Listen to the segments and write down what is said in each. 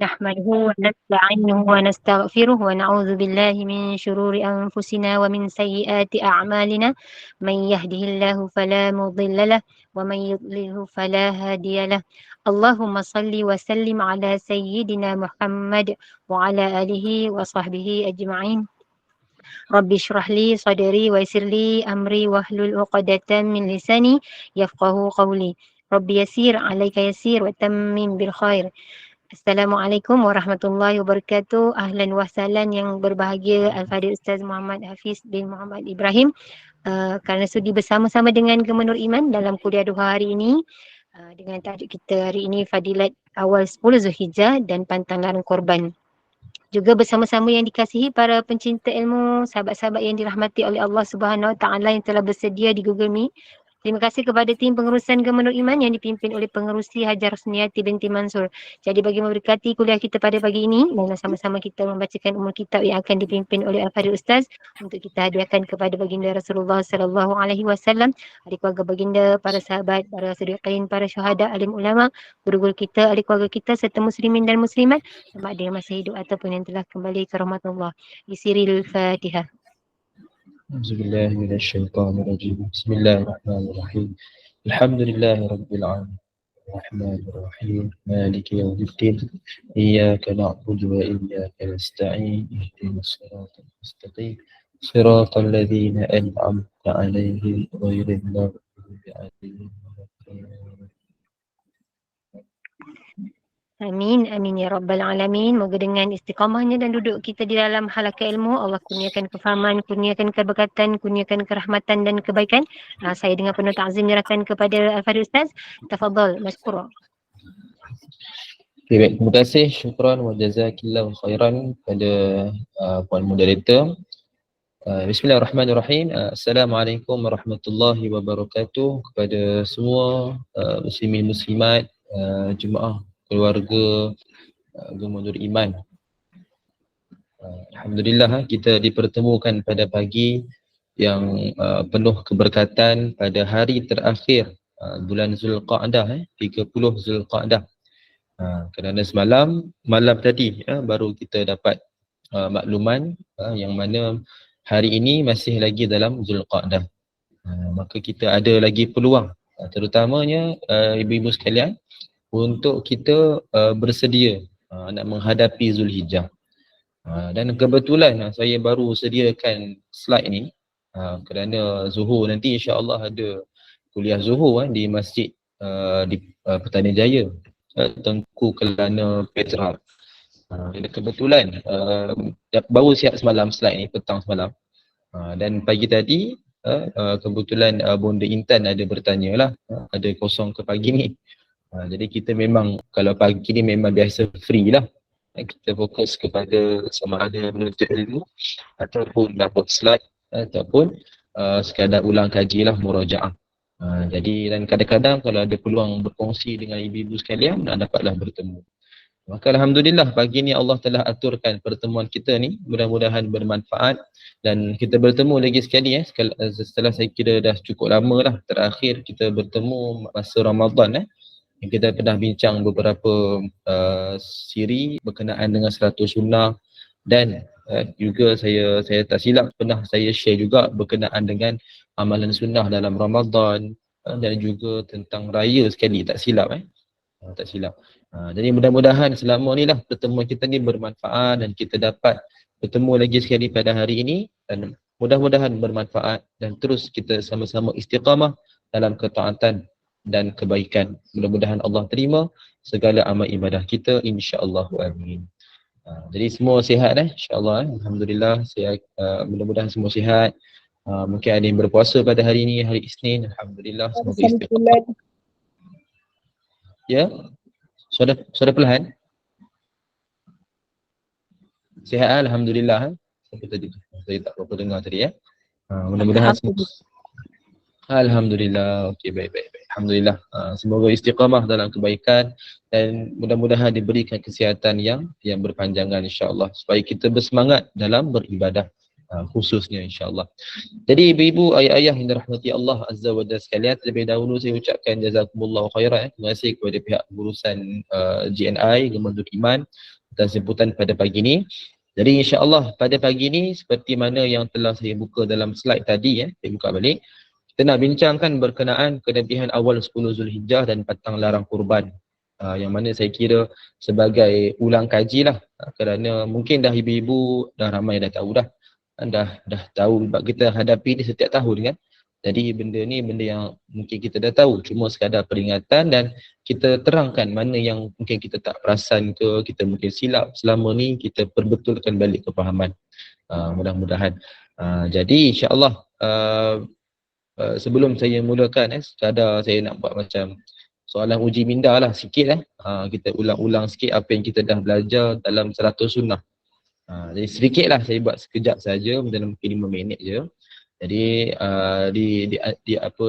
نحمده ونستعينه ونستغفره ونعوذ بالله من شرور أنفسنا ومن سيئات أعمالنا من يهده الله فلا مضل له ومن يضلله فلا هادي له اللهم صل وسلم على سيدنا محمد وعلى آله وصحبه أجمعين رب اشرح لي صدري ويسر لي أمري واحلل عقدة من لساني يفقه قولي رب يسير عليك يسير وتمم بالخير. Assalamualaikum warahmatullahi wabarakatuh. Ahlan wa sahlan yang berbahagia Al-Fadhil Ustaz Muhammad Hafiz bin Muhammad Ibrahim kerana sudi bersama-sama dengan Gemenur Iman dalam kuliah duha hari ini dengan tajuk kita hari ini Fadilat awal 10 Zulhijjah dan pantang larang korban. Juga bersama-sama yang dikasihi para pencinta ilmu, sahabat-sahabat yang dirahmati oleh Allah Subhanahu Wa Taala yang telah bersedia di Google Meet. Terima kasih kepada tim pengurusan Gemenur Iman yang dipimpin oleh pengerusi Hajar Husniati binti Mansur. Jadi bagi memberkati kuliah kita pada pagi ini, marilah sama-sama kita membacakan umul kitab yang akan dipimpin oleh Al-Fadhil Ustaz untuk kita hadiahkan kepada baginda Rasulullah sallallahu alaihi wasallam, ahli keluarga baginda, para sahabat, para siddiqin, para syuhada, alim ulama, guru-guru kita, ahli keluarga kita serta muslimin dan muslimat sama ada yang masih hidup ataupun yang telah kembali ke rahmatullah. Bisiril Fatihah. أعوذ بالله من الشيطان الرجيم بسم الله الرحمن الرحيم الحمد لله رب العالمين الرحمن الرحيم مالك يوم الدين إياك نعبد وإياك نستعين اهدنا الصراط المستقيم صراط الذين أنعمت عليهم غير المغضوب عليهم ولا الضالين. Amin, amin ya rabbal alamin. Moga dengan istiqamahnya dan duduk kita di dalam halaqah ilmu, Allah kurniakan kefahaman, kurniakan keberkatan, kurniakan kerahmatan dan kebaikan. Saya dengan penuh ta'zim menyerahkan kepada Al-Fadhil Ustaz. Tafadhal, masykurah. Baik, terima kasih, syukran wa jazakillahu khairan kepada Puan Moderator. Bismillahirrahmanirrahim. Assalamualaikum warahmatullahi wabarakatuh kepada semua muslimin muslimat, jemaah keluarga Gemenur Iman. Alhamdulillah kita dipertemukan pada pagi yang penuh keberkatan pada hari terakhir bulan Zulqa'dah, 30 Zulqa'dah. Kerana malam tadi baru kita dapat makluman yang mana hari ini masih lagi dalam Zulqa'dah. Maka kita ada lagi peluang, terutamanya ibu-ibu sekalian, untuk kita bersedia nak menghadapi Zulhijjah. Dan kebetulan saya baru sediakan slide ni kerana Zuhur nanti insya-Allah ada kuliah Zuhur di masjid di Petani Jaya, Tengku Kelana Petra. Dan kebetulan baru siap semalam slide ni, petang semalam. Dan pagi tadi kebetulan Bonda Intan ada bertanya lah, ada kosong ke pagi ni. Jadi kita memang kalau pagi ni memang biasa free lah. Kita fokus kepada sama ada menuntut ilmu ataupun dapat slide ataupun sekadar ulang kaji lah, murajaah. Jadi dan kadang-kadang kalau ada peluang berkongsi dengan ibu-ibu sekalian, dapatlah bertemu. Maka Alhamdulillah pagi ni Allah telah aturkan pertemuan kita ni, mudah-mudahan bermanfaat dan kita bertemu lagi sekali setelah saya kira dah cukup lama lah terakhir kita bertemu masa Ramadan. Kita pernah bincang beberapa siri berkenaan dengan 100 sunnah dan juga saya tak silap pernah saya share juga berkenaan dengan amalan sunnah dalam Ramadan dan juga tentang raya sekali, tak silap tak silap. Jadi mudah-mudahan selama ni lah pertemuan kita ni bermanfaat dan kita dapat bertemu lagi sekali pada hari ini dan mudah-mudahan bermanfaat dan terus kita sama-sama istiqamah dalam ketaatan dan kebaikan. Mudah-mudahan Allah terima segala amal ibadah kita, insya-Allah. Amin. Jadi semua sihat insya-Allah. Alhamdulillah sihat. Mudah-mudahan semua sihat. Mungkin ada yang berpuasa pada hari ini, hari Isnin. Alhamdulillah, semoga istiqamah. Ya. Suara perlahan. Sihat alhamdulillah. Sampai tadi saya tak berapa dengar tadi mudah-mudahan semua. Alhamdulillah. Okey, baik. Alhamdulillah. Semoga istiqamah dalam kebaikan dan mudah-mudahan diberikan kesihatan yang berpanjangan insya-Allah supaya kita bersemangat dalam beribadah. khususnya insya-Allah. Jadi ibu-ibu, ayah-ayah yang dirahmati Allah Azza wa Jalla sekalian, terlebih dahulu saya ucapkan jazakumullahu khairan. Terima kasih kepada pihak pengurusan GNI, Gembantu Iman atas jemputan pada pagi ini. Jadi insya-Allah pada pagi ini seperti mana yang telah saya buka dalam slide tadi, saya buka balik. Kita nak bincangkan berkenaan kelebihan awal 10 Zulhijjah dan petang larang kurban. Yang mana saya kira sebagai ulang kaji lah, kerana mungkin dah ibu-ibu dah ramai dah tahu dah. Dah tahu sebab kita hadapi ni setiap tahun kan. Jadi benda ni benda yang mungkin kita dah tahu, cuma sekadar peringatan dan kita terangkan mana yang mungkin kita tak perasan ke, kita mungkin silap selama ni, kita perbetulkan balik kefahaman. Mudah-mudahan. Jadi insya-Allah sebelum saya mulakan sekadar saya nak buat macam soalan uji minda lah sikit kita ulang-ulang sikit apa yang kita dah belajar dalam 100 sunnah. Jadi sedikit lah saya buat sekejap saja dalam mungkin 5 minit je. Jadi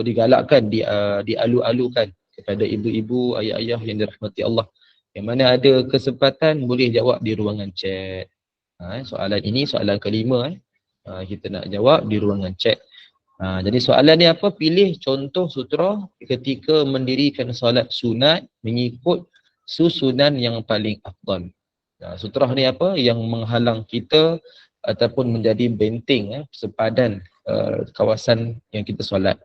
digalakkan, dialu-alukan kepada ibu-ibu, ayah-ayah yang dirahmati Allah. Yang mana ada kesempatan boleh jawab di ruangan chat. Soalan ini soalan kelima kita nak jawab di ruangan chat. Jadi soalan ni apa? Pilih contoh sutra ketika mendirikan solat sunat mengikut susunan yang paling afdal. Sutrah ni apa? Yang menghalang kita ataupun menjadi benteng sepadan kawasan yang kita solat.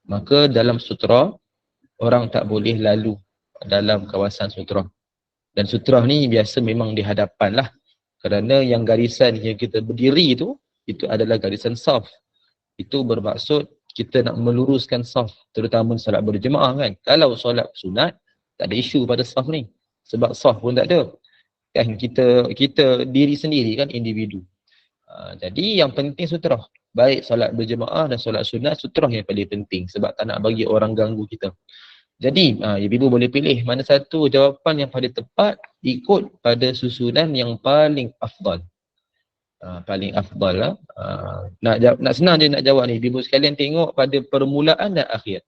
Maka dalam sutrah, orang tak boleh lalu dalam kawasan sutrah. Dan sutrah ni biasa memang di hadapan lah. Kerana yang garisan yang kita berdiri itu adalah garisan saf. Itu bermaksud kita nak meluruskan saf, terutama solat berjemaah kan. Kalau solat sunat, tak ada isu pada saf ni. Sebab saf pun tak ada. Kan kita diri sendiri kan, individu. Jadi yang penting sutrah. Baik solat berjemaah dan solat sunat, sutrah yang paling penting sebab tak nak bagi orang ganggu kita. Jadi ibu boleh pilih mana satu jawapan yang paling tepat ikut pada susunan yang paling afdal. Paling afdal lah. Nak senang je nak jawab ni. Ibu sekalian tengok pada permulaan dan akhir.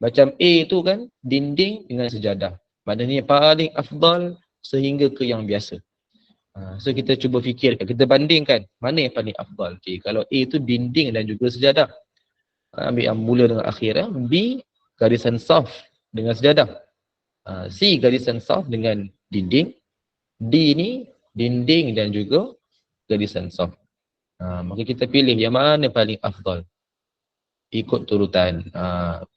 Macam A tu kan dinding dengan sejadah. Maknanya paling afdal sehingga ke yang biasa. So kita cuba fikirkan, kita bandingkan mana yang paling afdal. Okay, kalau A tu dinding dan juga sejadah, ambil yang mula dengan akhir. B garisan saf dengan sejadah, C garisan saf dengan dinding, D ni dinding dan juga garisan saf. Maka kita pilih yang mana paling afdal ikut turutan.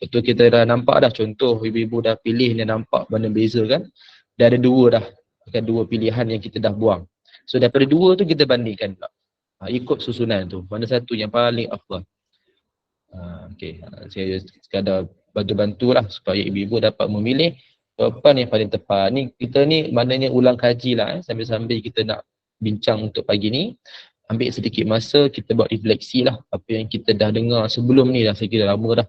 Betul, kita dah nampak dah contoh ibu-ibu dah pilih ni, nampak mana beza kan. Dah ada dua dah, kan dua pilihan yang kita dah buang. So daripada dua tu kita bandingkan pula. Ikut susunan tu, mana satu yang paling afdal. Okay, saya sekadar bantu-bantu lah supaya ibu-ibu dapat memilih jawapan yang paling tepat. Ni kita ni maknanya ulang kaji lah sambil-sambil kita nak bincang untuk pagi ni. Ambil sedikit masa kita buat refleksi lah apa yang kita dah dengar sebelum ni dah, saya kira lama dah.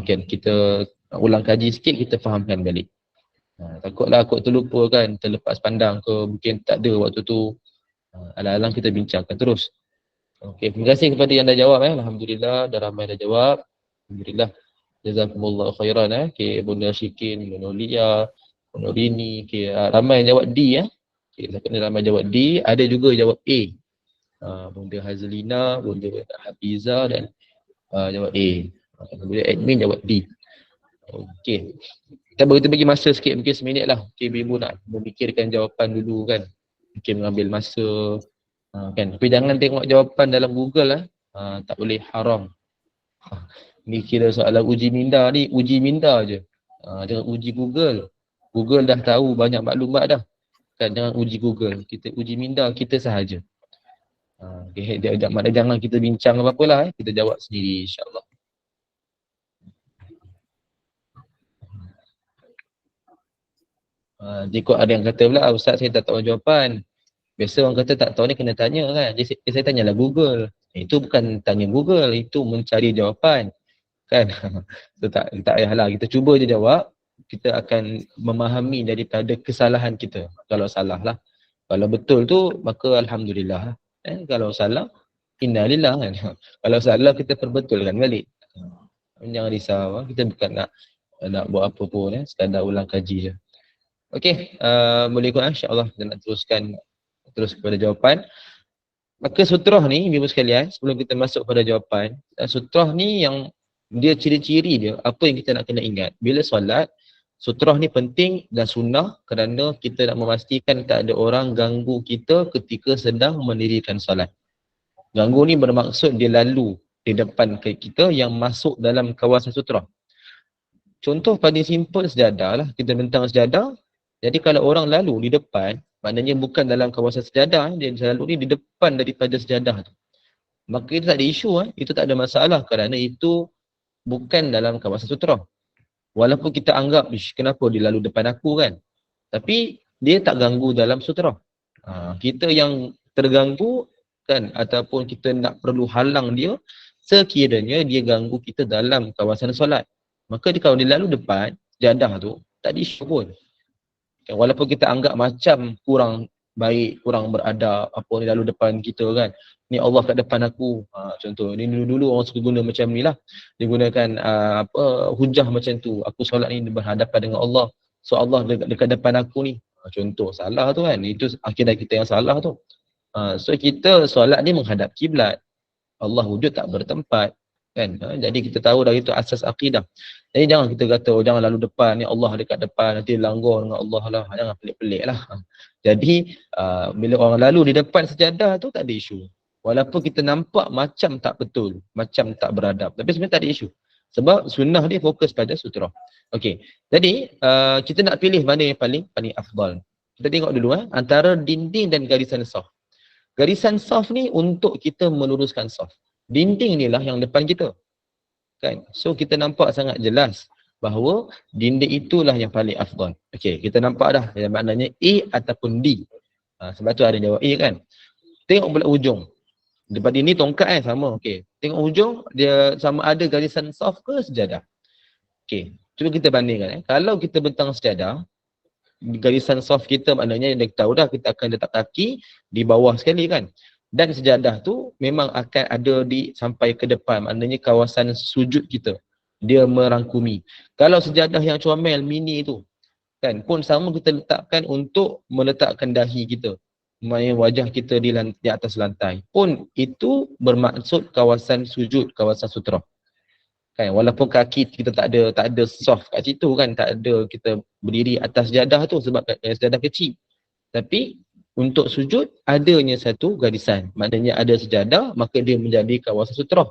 Kan kita ulang kaji sikit, kita fahamkan balik. Takutlah aku terlupa kan, terlepas pandang ke, mungkin tak ada waktu tu. Alang-alang kita bincangkan terus. Okey, terima kasih kepada yang dah jawab. Alhamdulillah, dah ramai dah jawab. Alhamdulillah. Jazakumullah khairan. Okey, Bunda Syikin, Bunda Lia, Bunda Rini. Okey, ramai yang jawab D. Okey, ni ramai jawab D. Ada juga jawab A. Bunda Hazlina, Bunda Hafiza dan jawab A. Bunda admin jawab D. Okey. Kita bagi masa sikit, mungkin seminit lah. Okay, ibu nak memikirkan jawapan dulu kan. Mungkin mengambil masa kan. Tapi jangan tengok jawapan dalam Google lah. Tak boleh, haram. Ni kira soalan uji minda ni, uji minda je. Jangan uji Google. Google dah tahu banyak maklumat dah. Kan, jangan uji Google. Kita uji minda kita sahaja. Okay, maknanya jangan kita bincang apa-apa lah. Kita jawab sendiri insyaAllah. Jika ada yang kata pula, Ustaz saya tak tahu jawapan. Biasa orang kata tak tahu ni kena tanya kan. Jadi saya tanyalah Google. Itu bukan tanya Google, itu mencari jawapan. Kan? So, tak payahlah, kita cuba je jawab. Kita akan memahami daripada kesalahan kita. Kalau salah lah. Kalau betul tu, maka Alhamdulillah. Kalau salah, innalillah kan. Kalau salah, kita perbetulkan balik. Jangan risau. Kita bukan nak buat apa pun. Sekadar ulang kaji je. Okey, boleh ikut insya-Allah, dan nak terus kepada jawapan. Maka sutrah ni, ibu sekalian, sebelum kita masuk pada jawapan, sutrah ni yang dia ciri-ciri dia, apa yang kita nak kena ingat. Bila solat, sutrah ni penting dan sunnah kerana kita nak memastikan tak ada orang ganggu kita ketika sedang mendirikan solat. Ganggu ni bermaksud dia lalu di depan kita yang masuk dalam kawasan sutrah. Contoh paling simple sejadah lah, kita bentang sejadah. Jadi kalau orang lalu di depan, maknanya bukan dalam kawasan sejadah, dia lalu ni di depan daripada sejadah tu. Maka itu tak ada isu, itu tak ada masalah kerana itu bukan dalam kawasan sutrah. Walaupun kita anggap, kenapa dia lalu depan aku kan? Tapi dia tak ganggu dalam sutrah. Kita yang terganggu kan, ataupun kita nak perlu halang dia sekiranya dia ganggu kita dalam kawasan solat. Maka kalau dia lalu depan sejadah tu, tak ada isu pun. Walaupun kita anggap macam kurang baik, kurang beradab, apa ni lalu depan kita kan. Ni Allah kat depan aku. Contoh, ni dulu-dulu orang suka guna macam ni lah. Dia gunakan hujah macam tu. Aku solat ni berhadapan dengan Allah. So Allah dekat depan aku ni. Contoh, salah tu kan. Itu akidah kita yang salah tu. So kita solat ni menghadap kiblat. Allah wujud tak bertempat. Kan? Jadi kita tahu dah itu asas akidah. Jadi jangan kita kata, jangan lalu depan, ni Allah dekat depan, nanti langgar dengan Allah lah. Jangan pelik-pelik lah. Jadi bila orang lalu di depan sejadah tu tak ada isu. Walaupun kita nampak macam tak betul, macam tak beradab, tapi sebenarnya tak ada isu. Sebab sunnah dia fokus pada sutrah. Okey. Jadi kita nak pilih mana yang paling afdal. Kita tengok dulu antara dinding dan garisan saf. Garisan saf ni untuk kita meluruskan saf. Dinding ni lah yang depan kita. Kan? So kita nampak sangat jelas bahawa dinding itulah yang paling afdal. Okey, kita nampak dah yang maknanya A ataupun D. Sebab tu ada jawab A kan. Tengok pula hujung. Daripada ini tongkat sama. Okey. Tengok hujung dia sama ada garisan saf ke sejadah. Okey, cuba kita bandingkan. Kalau kita bentang sejadah, garisan saf kita maknanya dah tahu dah kita akan letak kaki di bawah sekali kan. Dan sejadah tu memang akan ada di sampai ke depan, maknanya kawasan sujud kita. Dia merangkumi. Kalau sejadah yang comel mini tu kan pun sama kita letakkan untuk meletakkan dahi kita. Maknanya wajah kita di atas lantai. Pun itu bermaksud kawasan sujud, kawasan sutrah. Kan walaupun kaki kita tak ada soft kat situ kan, tak ada kita berdiri atas sejadah tu sebab sejadah kecil. Tapi untuk sujud adanya satu garisan. Maknanya ada sejadah, maka dia menjadi kawasan sutrah.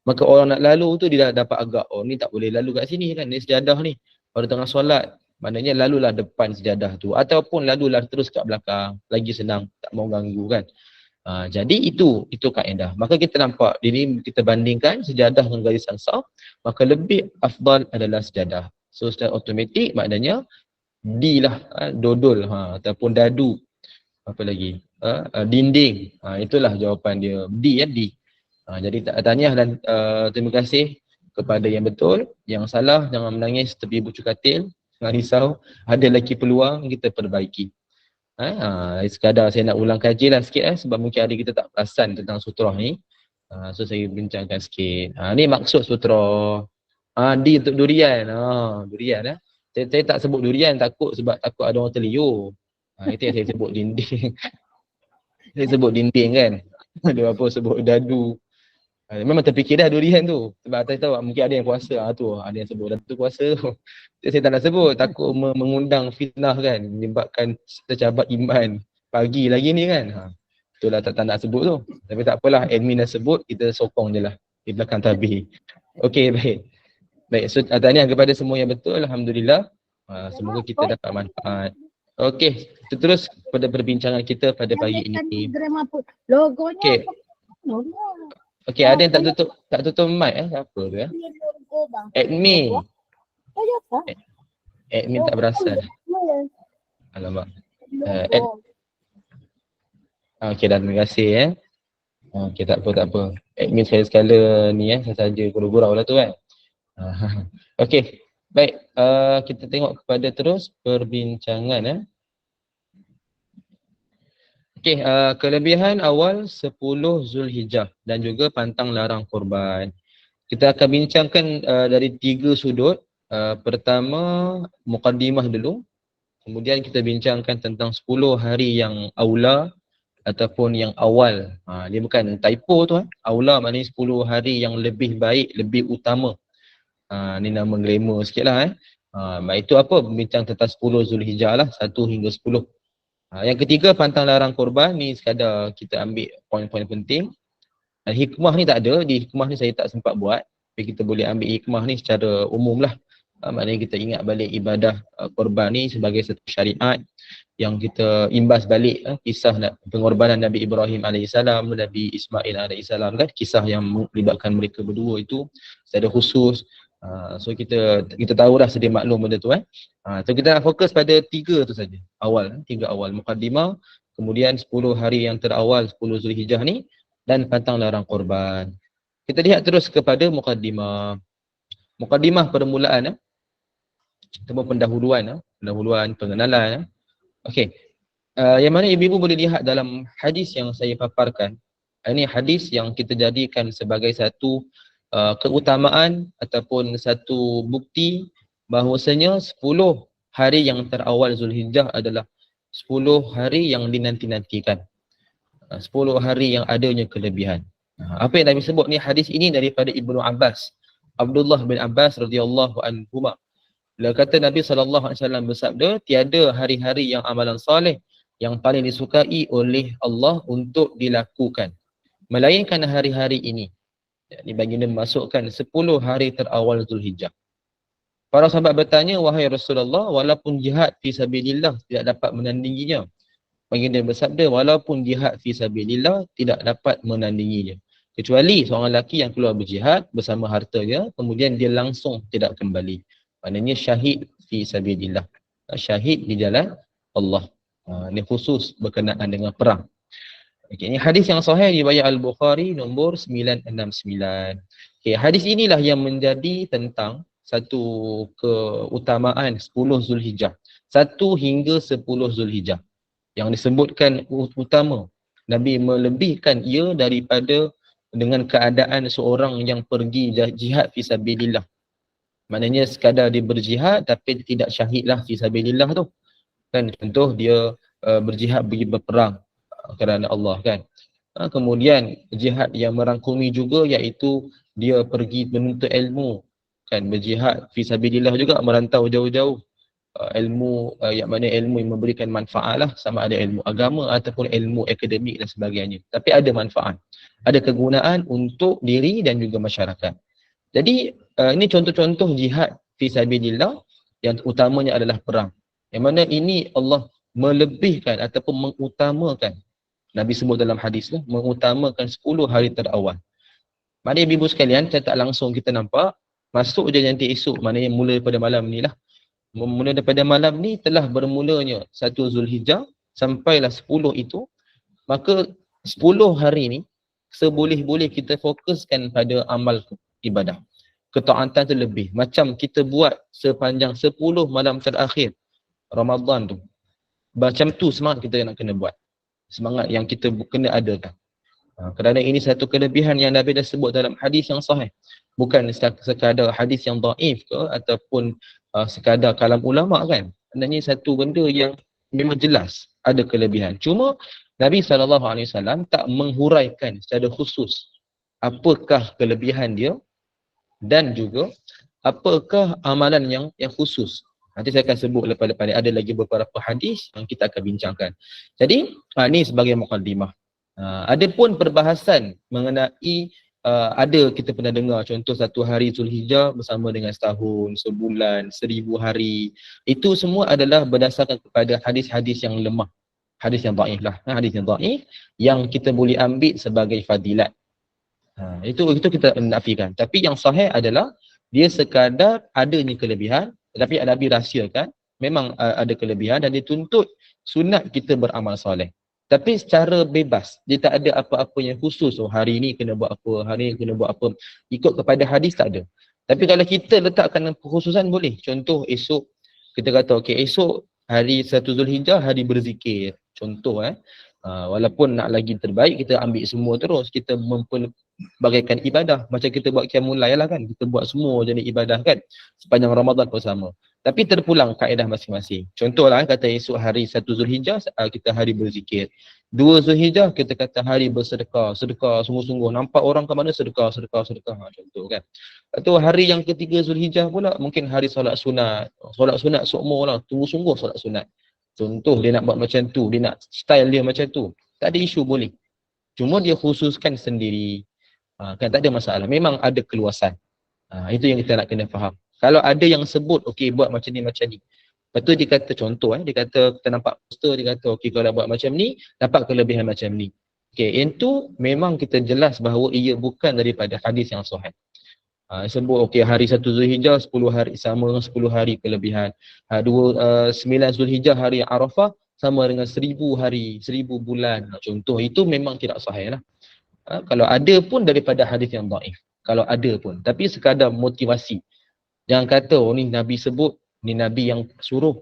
Maka orang nak lalu tu dia dah dapat agak, oh ni tak boleh lalu kat sini kan, ni sejadah ni. Pada tengah solat, maknanya lalulah depan sejadah tu. Ataupun lalulah terus kat belakang, lagi senang, tak mau ganggu kan. Jadi itu kaedah. Maka kita nampak, ini kita bandingkan sejadah dengan garisan saf, maka lebih afdal adalah sejadah. So secara automatik maknanya D lah, dodol ataupun dadu. Apa lagi? Dinding. Itulah jawapan dia. D ya, D. Jadi tahniah dan terima kasih kepada yang betul. Yang salah jangan menangis tepi bucu katil. Jangan risau. Ada lagi peluang kita perbaiki. Sekadar saya nak ulang kaji lah sikit sebab mungkin ada kita tak perasan tentang sutrah ni. So saya bincangkan sikit. Ni maksud sutrah. D untuk durian. Durian Saya tak sebut durian takut sebab takut ada orang terliur. Itu yang saya sebut dinding. Saya sebut dinding kan. Ada apa sebut dadu. Memang terfikir dah durian tu. Sebab saya tahu mungkin ada yang puasa. Tu ada yang sebut dadu puasa tu. Saya tak nak sebut. Takut mengundang fitnah kan. Menyebabkan tercabat iman. Pagi lagi ni kan. Itulah tak nak sebut tu. Tapi tak apalah. Admin dah sebut. Kita sokong je lah. Di belakang tabir. Okey baik. Baik. So tahniah kepada semua yang betul. Alhamdulillah. Semoga kita dapat manfaat. Okey, kita terus pada perbincangan kita pada pagi ini. Okey. Okey, ada yang tak tutup mic siapa tu ya? Admin. Admin tak perasan. Alamak. Okey, dah terima kasih Okey, tak apa. Admin saya sekala ni saya saja gurau-gurau lah tu kan. Okey. Baik, kita tengok kepada terus perbincangan Okey, kelebihan awal 10 Zulhijjah dan juga pantang larang korban. Kita akan bincangkan dari 3 sudut. Pertama, mukaddimah dulu. Kemudian kita bincangkan tentang 10 hari yang aula ataupun yang awal. Dia bukan typo tu. Aula maknanya 10 hari yang lebih baik, lebih utama. Ni nama glamour sikit lah. Itu apa? Bincang tentang 10 Zulhijjah lah, 1 hingga 10. Yang ketiga, pantang larang korban. Ni sekadar kita ambil poin-poin penting. Hikmah ni tak ada. Di hikmah ni saya tak sempat buat. Tapi kita boleh ambil hikmah ni secara umum lah. Maknanya kita ingat balik ibadah korban ni sebagai satu syariat yang kita imbas balik kisah pengorbanan Nabi Ibrahim AS, Nabi Ismail AS kan, kisah yang melibatkan mereka berdua itu secara khusus. So kita tahu dah, sedia maklum benda tu. So kita nak fokus pada 3 tu saja. Awal, 3 awal mukaddimah, kemudian 10 hari yang terawal 10 Zulhijjah ni, dan pantang larang korban. Kita lihat terus kepada mukaddimah. Mukaddimah permulaan ataupun pendahuluan, pengenalan. Okey. Yang mana ibu-ibu boleh lihat dalam hadis yang saya paparkan. Ini hadis yang kita jadikan sebagai satu keutamaan ataupun satu bukti bahawasanya 10 hari yang terawal Zulhijjah adalah 10 hari yang dinanti-nantikan. 10 hari yang adanya kelebihan. Apa yang Nabi sebut ni, hadis ini daripada Ibnu Abbas, Abdullah bin Abbas radhiyallahu anhuma. Bila kata Nabi SAW bersabda, tiada hari-hari yang amalan soleh yang paling disukai oleh Allah untuk dilakukan melainkan hari-hari ini. Ini baginda memasukkan 10 hari terawal Zulhijjah. Para sahabat bertanya, wahai Rasulullah, walaupun jihad fi sabilillah tidak dapat menandinginya. Baginda bersabda, walaupun jihad fi sabilillah tidak dapat menandinginya, kecuali seorang lelaki yang keluar berjihad bersama hartanya, kemudian dia langsung tidak kembali. Maknanya syahid fi sabilillah, syahid di jalan Allah. Ini khusus berkenaan dengan perang. Okay, ini hadis yang sahih riwayat Al-Bukhari nombor 969. Okay, hadis inilah yang menjadi tentang satu keutamaan 10 Zulhijjah, 1 hingga 10 Zulhijjah, yang disebutkan utama. Nabi melebihkan ia daripada dengan keadaan seorang yang pergi jihad fi sabilillah. Maknanya sekadar dia berjihad tapi tidak syahidlah fi sabilillah tu. Kan contoh dia berjihad pergi berperang kerana Allah kan. Kemudian jihad yang merangkumi juga iaitu dia pergi menuntut ilmu kan, berjihad fi sabilillah juga, merantau jauh-jauh. Ilmu yang mana ilmu yang memberikan manfaat lah, sama ada ilmu agama ataupun ilmu akademik dan sebagainya. Tapi ada manfaat, ada kegunaan untuk diri dan juga masyarakat. Jadi ini contoh-contoh jihad fi sabilillah yang utamanya adalah perang. Yang mana ini Allah melebihkan ataupun mengutamakan. Nabi sebut dalam hadis lah, mengutamakan 10 hari terawal. Maknanya ibu sekalian, saya tak langsung kita nampak, masuk je nanti esok, maknanya mula daripada malam ni lah. Mula daripada malam ni telah bermulanya 1 Zulhijjah sampailah 10 itu, maka 10 hari ni seboleh-boleh kita fokuskan pada amal ibadah. Ketaatan tu lebih. Macam kita buat sepanjang 10 malam terakhir Ramadan tu. Macam tu semangat kita nak kena buat. Semangat yang kita kena adakan. Kerana ini satu kelebihan yang Nabi dah sebut dalam hadis yang sahih. Bukan sekadar hadis yang dhaif ke ataupun sekadar kalam ulama kan. Sebenarnya satu benda yang memang jelas ada kelebihan. Cuma Nabi SAW tak menghuraikan secara khusus apakah kelebihan dia dan juga apakah amalan yang khusus. Nanti saya akan sebut lepas-lepas ni. Ada lagi beberapa hadis yang kita akan bincangkan. Jadi ni sebagai mukaddimah. Adapun perbahasan mengenai ada kita pernah dengar contoh 1 hari Zulhijjah bersama dengan setahun, sebulan, 1000 hari. Itu semua adalah berdasarkan kepada hadis-hadis yang lemah. Hadis yang dhaif lah. Hadis yang dhaif yang kita boleh ambil sebagai fadilat. Itu kita nafikan. Tapi yang sahih adalah dia sekadar adanya kelebihan, tetapi Nabi rahsiakan memang ada kelebihan dan dituntut sunat kita beramal soleh. Tapi secara bebas, dia tak ada apa-apa yang khusus. Oh hari ni kena buat apa, hari ni kena buat apa. Ikut kepada hadis tak ada. Tapi kalau kita letakkan kekhususan boleh. Contoh esok, kita kata okey esok hari 1 Zulhijjah hari berzikir. Contoh Walaupun nak lagi terbaik, kita ambil semua terus, kita bagaikan ibadah. Macam kita buat qiyamul lail lah kan, kita buat semua jadi ibadah kan, sepanjang Ramadan pun sama. Tapi terpulang kaedah masing-masing. Contohlah kata esok hari 1 Zulhijjah, kita hari berzikir. 2 Zulhijjah kita kata hari bersedekah, sedekah sungguh-sungguh. Nampak orang ke mana sedekah, sedekah, sedekah. Contoh kan. Atau hari yang ketiga Zulhijjah pula mungkin hari solat sunat. Solat sunat semua orang sungguh-sungguh solat sunat. Contoh dia nak buat macam tu, dia nak style dia macam tu. Tak ada isu boleh. Cuma dia khususkan sendiri. Kan tak ada masalah. Memang ada keluasan. Itu yang kita nak kena faham. Kalau ada yang sebut, okey buat macam ni, macam ni. Lepas tu dia kata contoh, dia kata kita nampak poster, dia kata okey kalau buat macam ni, dapat kelebihan macam ni. Okey, itu memang kita jelas bahawa ia bukan daripada hadis yang sahih. Sebut okey hari 1 Zulhijjah 10 hari sama dengan 10 hari kelebihan. 9 Zulhijjah hari Arafah sama dengan 1000 hari, 1000 bulan. Contoh itu memang tidak sahih lah. Kalau ada pun daripada hadis yang dhaif. Kalau ada pun. Tapi sekadar motivasi. Jangan kata oh ni Nabi sebut, ni Nabi yang suruh.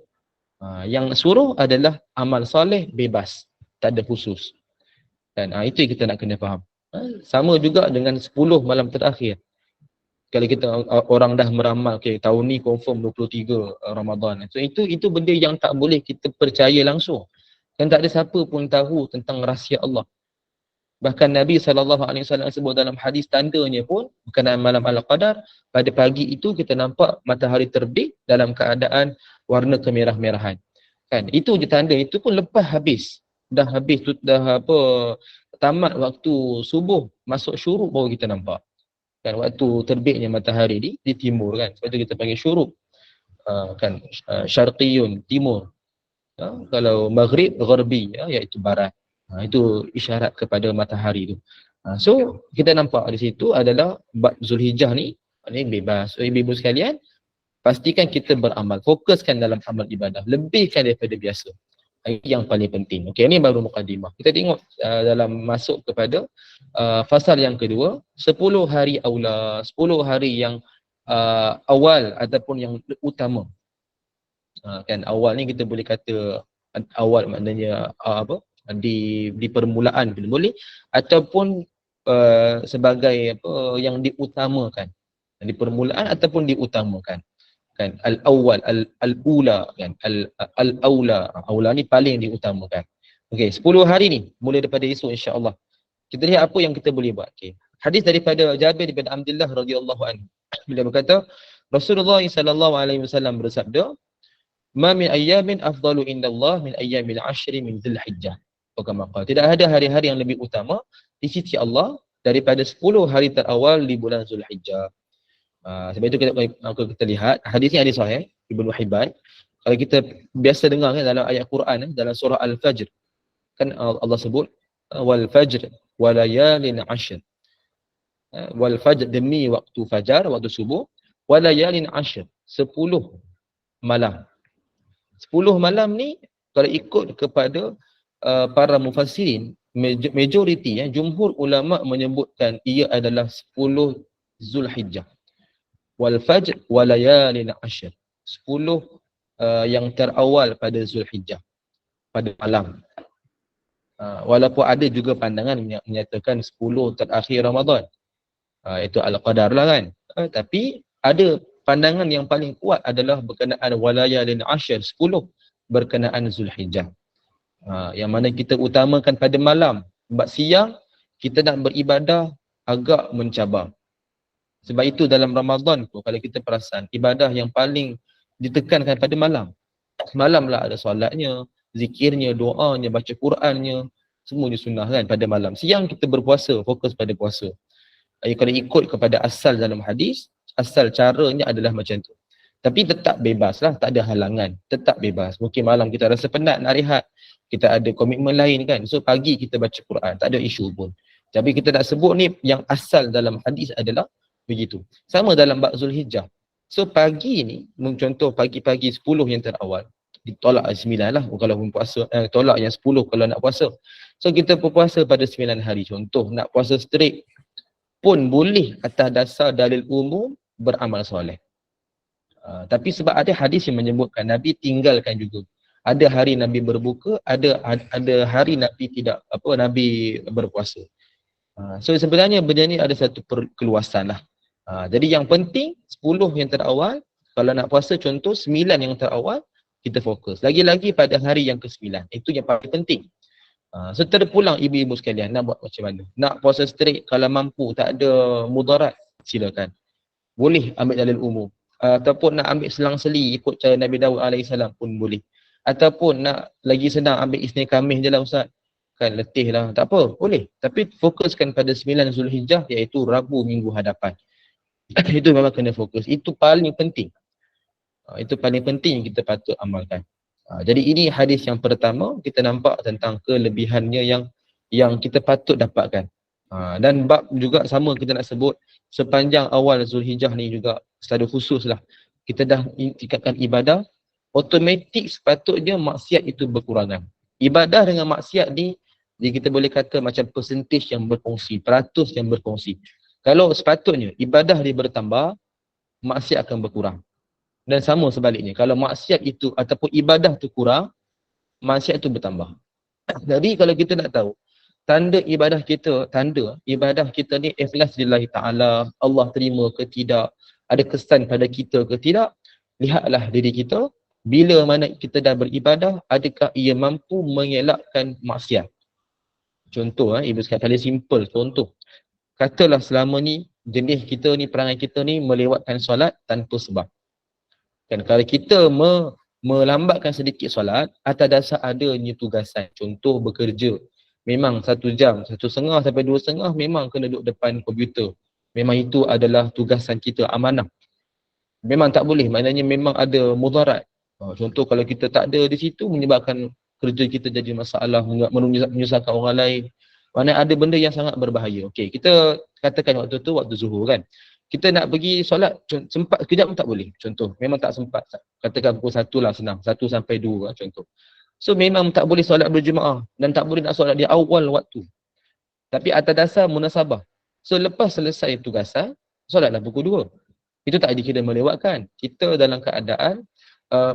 Yang suruh adalah amal soleh bebas. Tak ada khusus. Dan itu yang kita nak kena faham. Sama juga dengan 10 malam terakhir. Kalau kita orang dah meramal, okay, tahun ni confirm 23 Ramadan. So itu benda yang tak boleh kita percaya langsung. Dan tak ada siapa pun tahu tentang rahsia Allah. Bahkan Nabi SAW sebut dalam hadis tandanya pun berkenaan malam Al-Qadar, pada pagi itu kita nampak matahari terbit dalam keadaan warna kemerah-merahan. Kan? Itu je tanda, itu pun lepas habis. Dah habis, dah tamat waktu subuh, masuk syuruk baru kita nampak. Kan waktu terbitnya matahari di timur kan, sebab tu kita panggil syuruk. Kan syarqiyun, timur. Kalau maghrib, gharbi, iaitu barat. Itu isyarat kepada matahari tu. So kita nampak di situ adalah bab Zulhijjah ni bebas. So ibu-ibu sekalian, pastikan kita beramal, fokuskan dalam amal ibadah, lebihkan daripada biasa. Itu yang paling penting. Okey, ini baru mukadimah. Kita tengok dalam masuk kepada fasal yang kedua, 10 hari aula, 10 hari yang awal ataupun yang utama. Kan awal ni kita boleh kata awal maknanya di permulaan boleh, ataupun sebagai yang diutamakan. Di permulaan ataupun diutamakan. Kan al-awwal, al-ula, kan al-aula. Aula ni paling diutamakan. Okey, 10 hari ni mulai daripada esok insya-Allah. Kita lihat apa yang kita boleh buat. Okey. Hadis daripada Jabir bin Abdullah radhiyallahu anhu. Beliau berkata, Rasulullah sallallahu alaihi wasallam bersabda, "Ma min ayyamin afdalu indallah min ayyamil 'ashri min Dzulhijjah." Tidak ada hari-hari yang lebih utama di sisi Allah daripada 10 hari terawal di bulan Zulhijjah. Sebab itu kita lihat hadis ni hadis sahih Ibnu Hibban. Kalau kita biasa dengar kan dalam ayat Quran dalam surah Al-Fajr, kan Allah sebut wal fajr wa layalin 'ashr. Wal fajr, demi waktu fajar, waktu subuh, wa layalin 'ashr, 10 malam. 10 malam ni kalau ikut kepada para mufassirin, majoriti jumhur ulama menyebutkan ia adalah 10 Zulhijjah. Wal fajr wa layalin 'ashr, 10 yang terawal pada Zulhijjah, pada malam. Walaupun ada juga pandangan menyatakan 10 terakhir Ramadan, itu Al-Qadar lah kan. Tapi ada pandangan yang paling kuat adalah berkenaan walayalin 'ashr, 10 berkenaan Zulhijjah. Yang mana kita utamakan pada malam. Sebab siang kita nak beribadah agak mencabar. Sebab itu dalam Ramadan tu kalau kita perasan, ibadah yang paling ditekankan pada malam. Malam lah ada solatnya, zikirnya, doanya, baca Qurannya, semuanya sunnah kan pada malam. Siang kita berpuasa, fokus pada puasa. Kalau ikut kepada asal dalam hadis, asal caranya adalah macam tu. Tapi tetap bebas lah, tak ada halangan. Tetap bebas. Mungkin malam kita rasa penat nak rehat, kita ada komitmen lain kan. So pagi kita baca Quran, tak ada isu pun. Tapi kita nak sebut ni yang asal dalam hadis adalah begitu. Sama dalam bab Zulhijjah. So pagi ni, contoh pagi-pagi 10 yang terawal, ditolak 9 lah kalau pun puasa, tolak yang 10 kalau nak puasa. So kita berpuasa pada 9 hari. Contoh nak puasa straight pun boleh atas dasar dalil umum beramal soleh. Tapi sebab ada hadis yang menyebutkan Nabi tinggalkan juga. Ada hari Nabi berbuka, ada hari Nabi tidak Nabi berpuasa. So sebenarnya benda ni ada satu keluasan lah. Jadi yang penting 10 yang terawal, kalau nak puasa contoh 9 yang terawal, kita fokus. Lagi-lagi pada hari yang ke-9. Itu yang paling penting. So terpulang ibu-ibu sekalian, nak buat macam mana? Nak puasa straight kalau mampu, tak ada mudarat, silakan. Boleh ambil dalil umum. Ataupun nak ambil selang-seli ikut cara Nabi Dawud AS pun boleh. Ataupun nak lagi senang ambil Isnin Khamis je lah Ustaz. Kan letih lah, tak apa, boleh. Tapi fokuskan pada 9 Zulhijjah iaitu Rabu minggu hadapan. Itu memang kena fokus. Itu paling penting. Itu paling penting yang kita patut amalkan. Jadi ini hadis yang pertama, kita nampak tentang kelebihannya yang kita patut dapatkan. Dan bab juga sama kita nak sebut, sepanjang awal Zulhijjah ni juga secara khusus lah, kita dah tingkatkan ibadah, automatik sepatutnya maksiat itu berkurangan. Ibadah dengan maksiat ni, jadi kita boleh kata macam percentage yang berkongsi, peratus yang berkongsi. Kalau sepatutnya ibadah dia bertambah, maksiat akan berkurang. Dan sama sebaliknya, kalau maksiat itu ataupun ibadah tu kurang, maksiat itu bertambah. Jadi kalau kita nak tahu, tanda ibadah kita ni ikhlas lillahi ta'ala, Allah terima ke tidak, ada kesan pada kita ke tidak, lihatlah diri kita, bila mana kita dah beribadah, adakah ia mampu mengelakkan maksiat. Contoh, ibu sekalian, paling simple contoh. Katalah selama ni, jenis kita ni, perangai kita ni melewatkan solat tanpa sebab. Kan kalau kita melambatkan sedikit solat atas dasar adanya tugasan, contoh bekerja, memang 1 jam, 1.5 sampai 2.5 memang kena duduk depan komputer. Memang itu adalah tugasan kita, amanah. Memang tak boleh, maknanya memang ada mudarat. Contoh kalau kita tak ada di situ menyebabkan kerja kita jadi masalah, menyusahkan orang lain. Maknanya ada benda yang sangat berbahaya. Okey, kita katakan waktu tu waktu zuhur kan. Kita nak pergi solat, sempat sekejap pun tak boleh. Contoh, memang tak sempat. Katakan pukul 1 lah senang, 1 sampai 2 contoh. So memang tak boleh solat berjemaah dan tak boleh nak solat di awal waktu. Tapi atas dasar munasabah. So lepas selesai tugasan, solatlah pukul 2. Itu tak dikira melewatkan. Kita dalam keadaan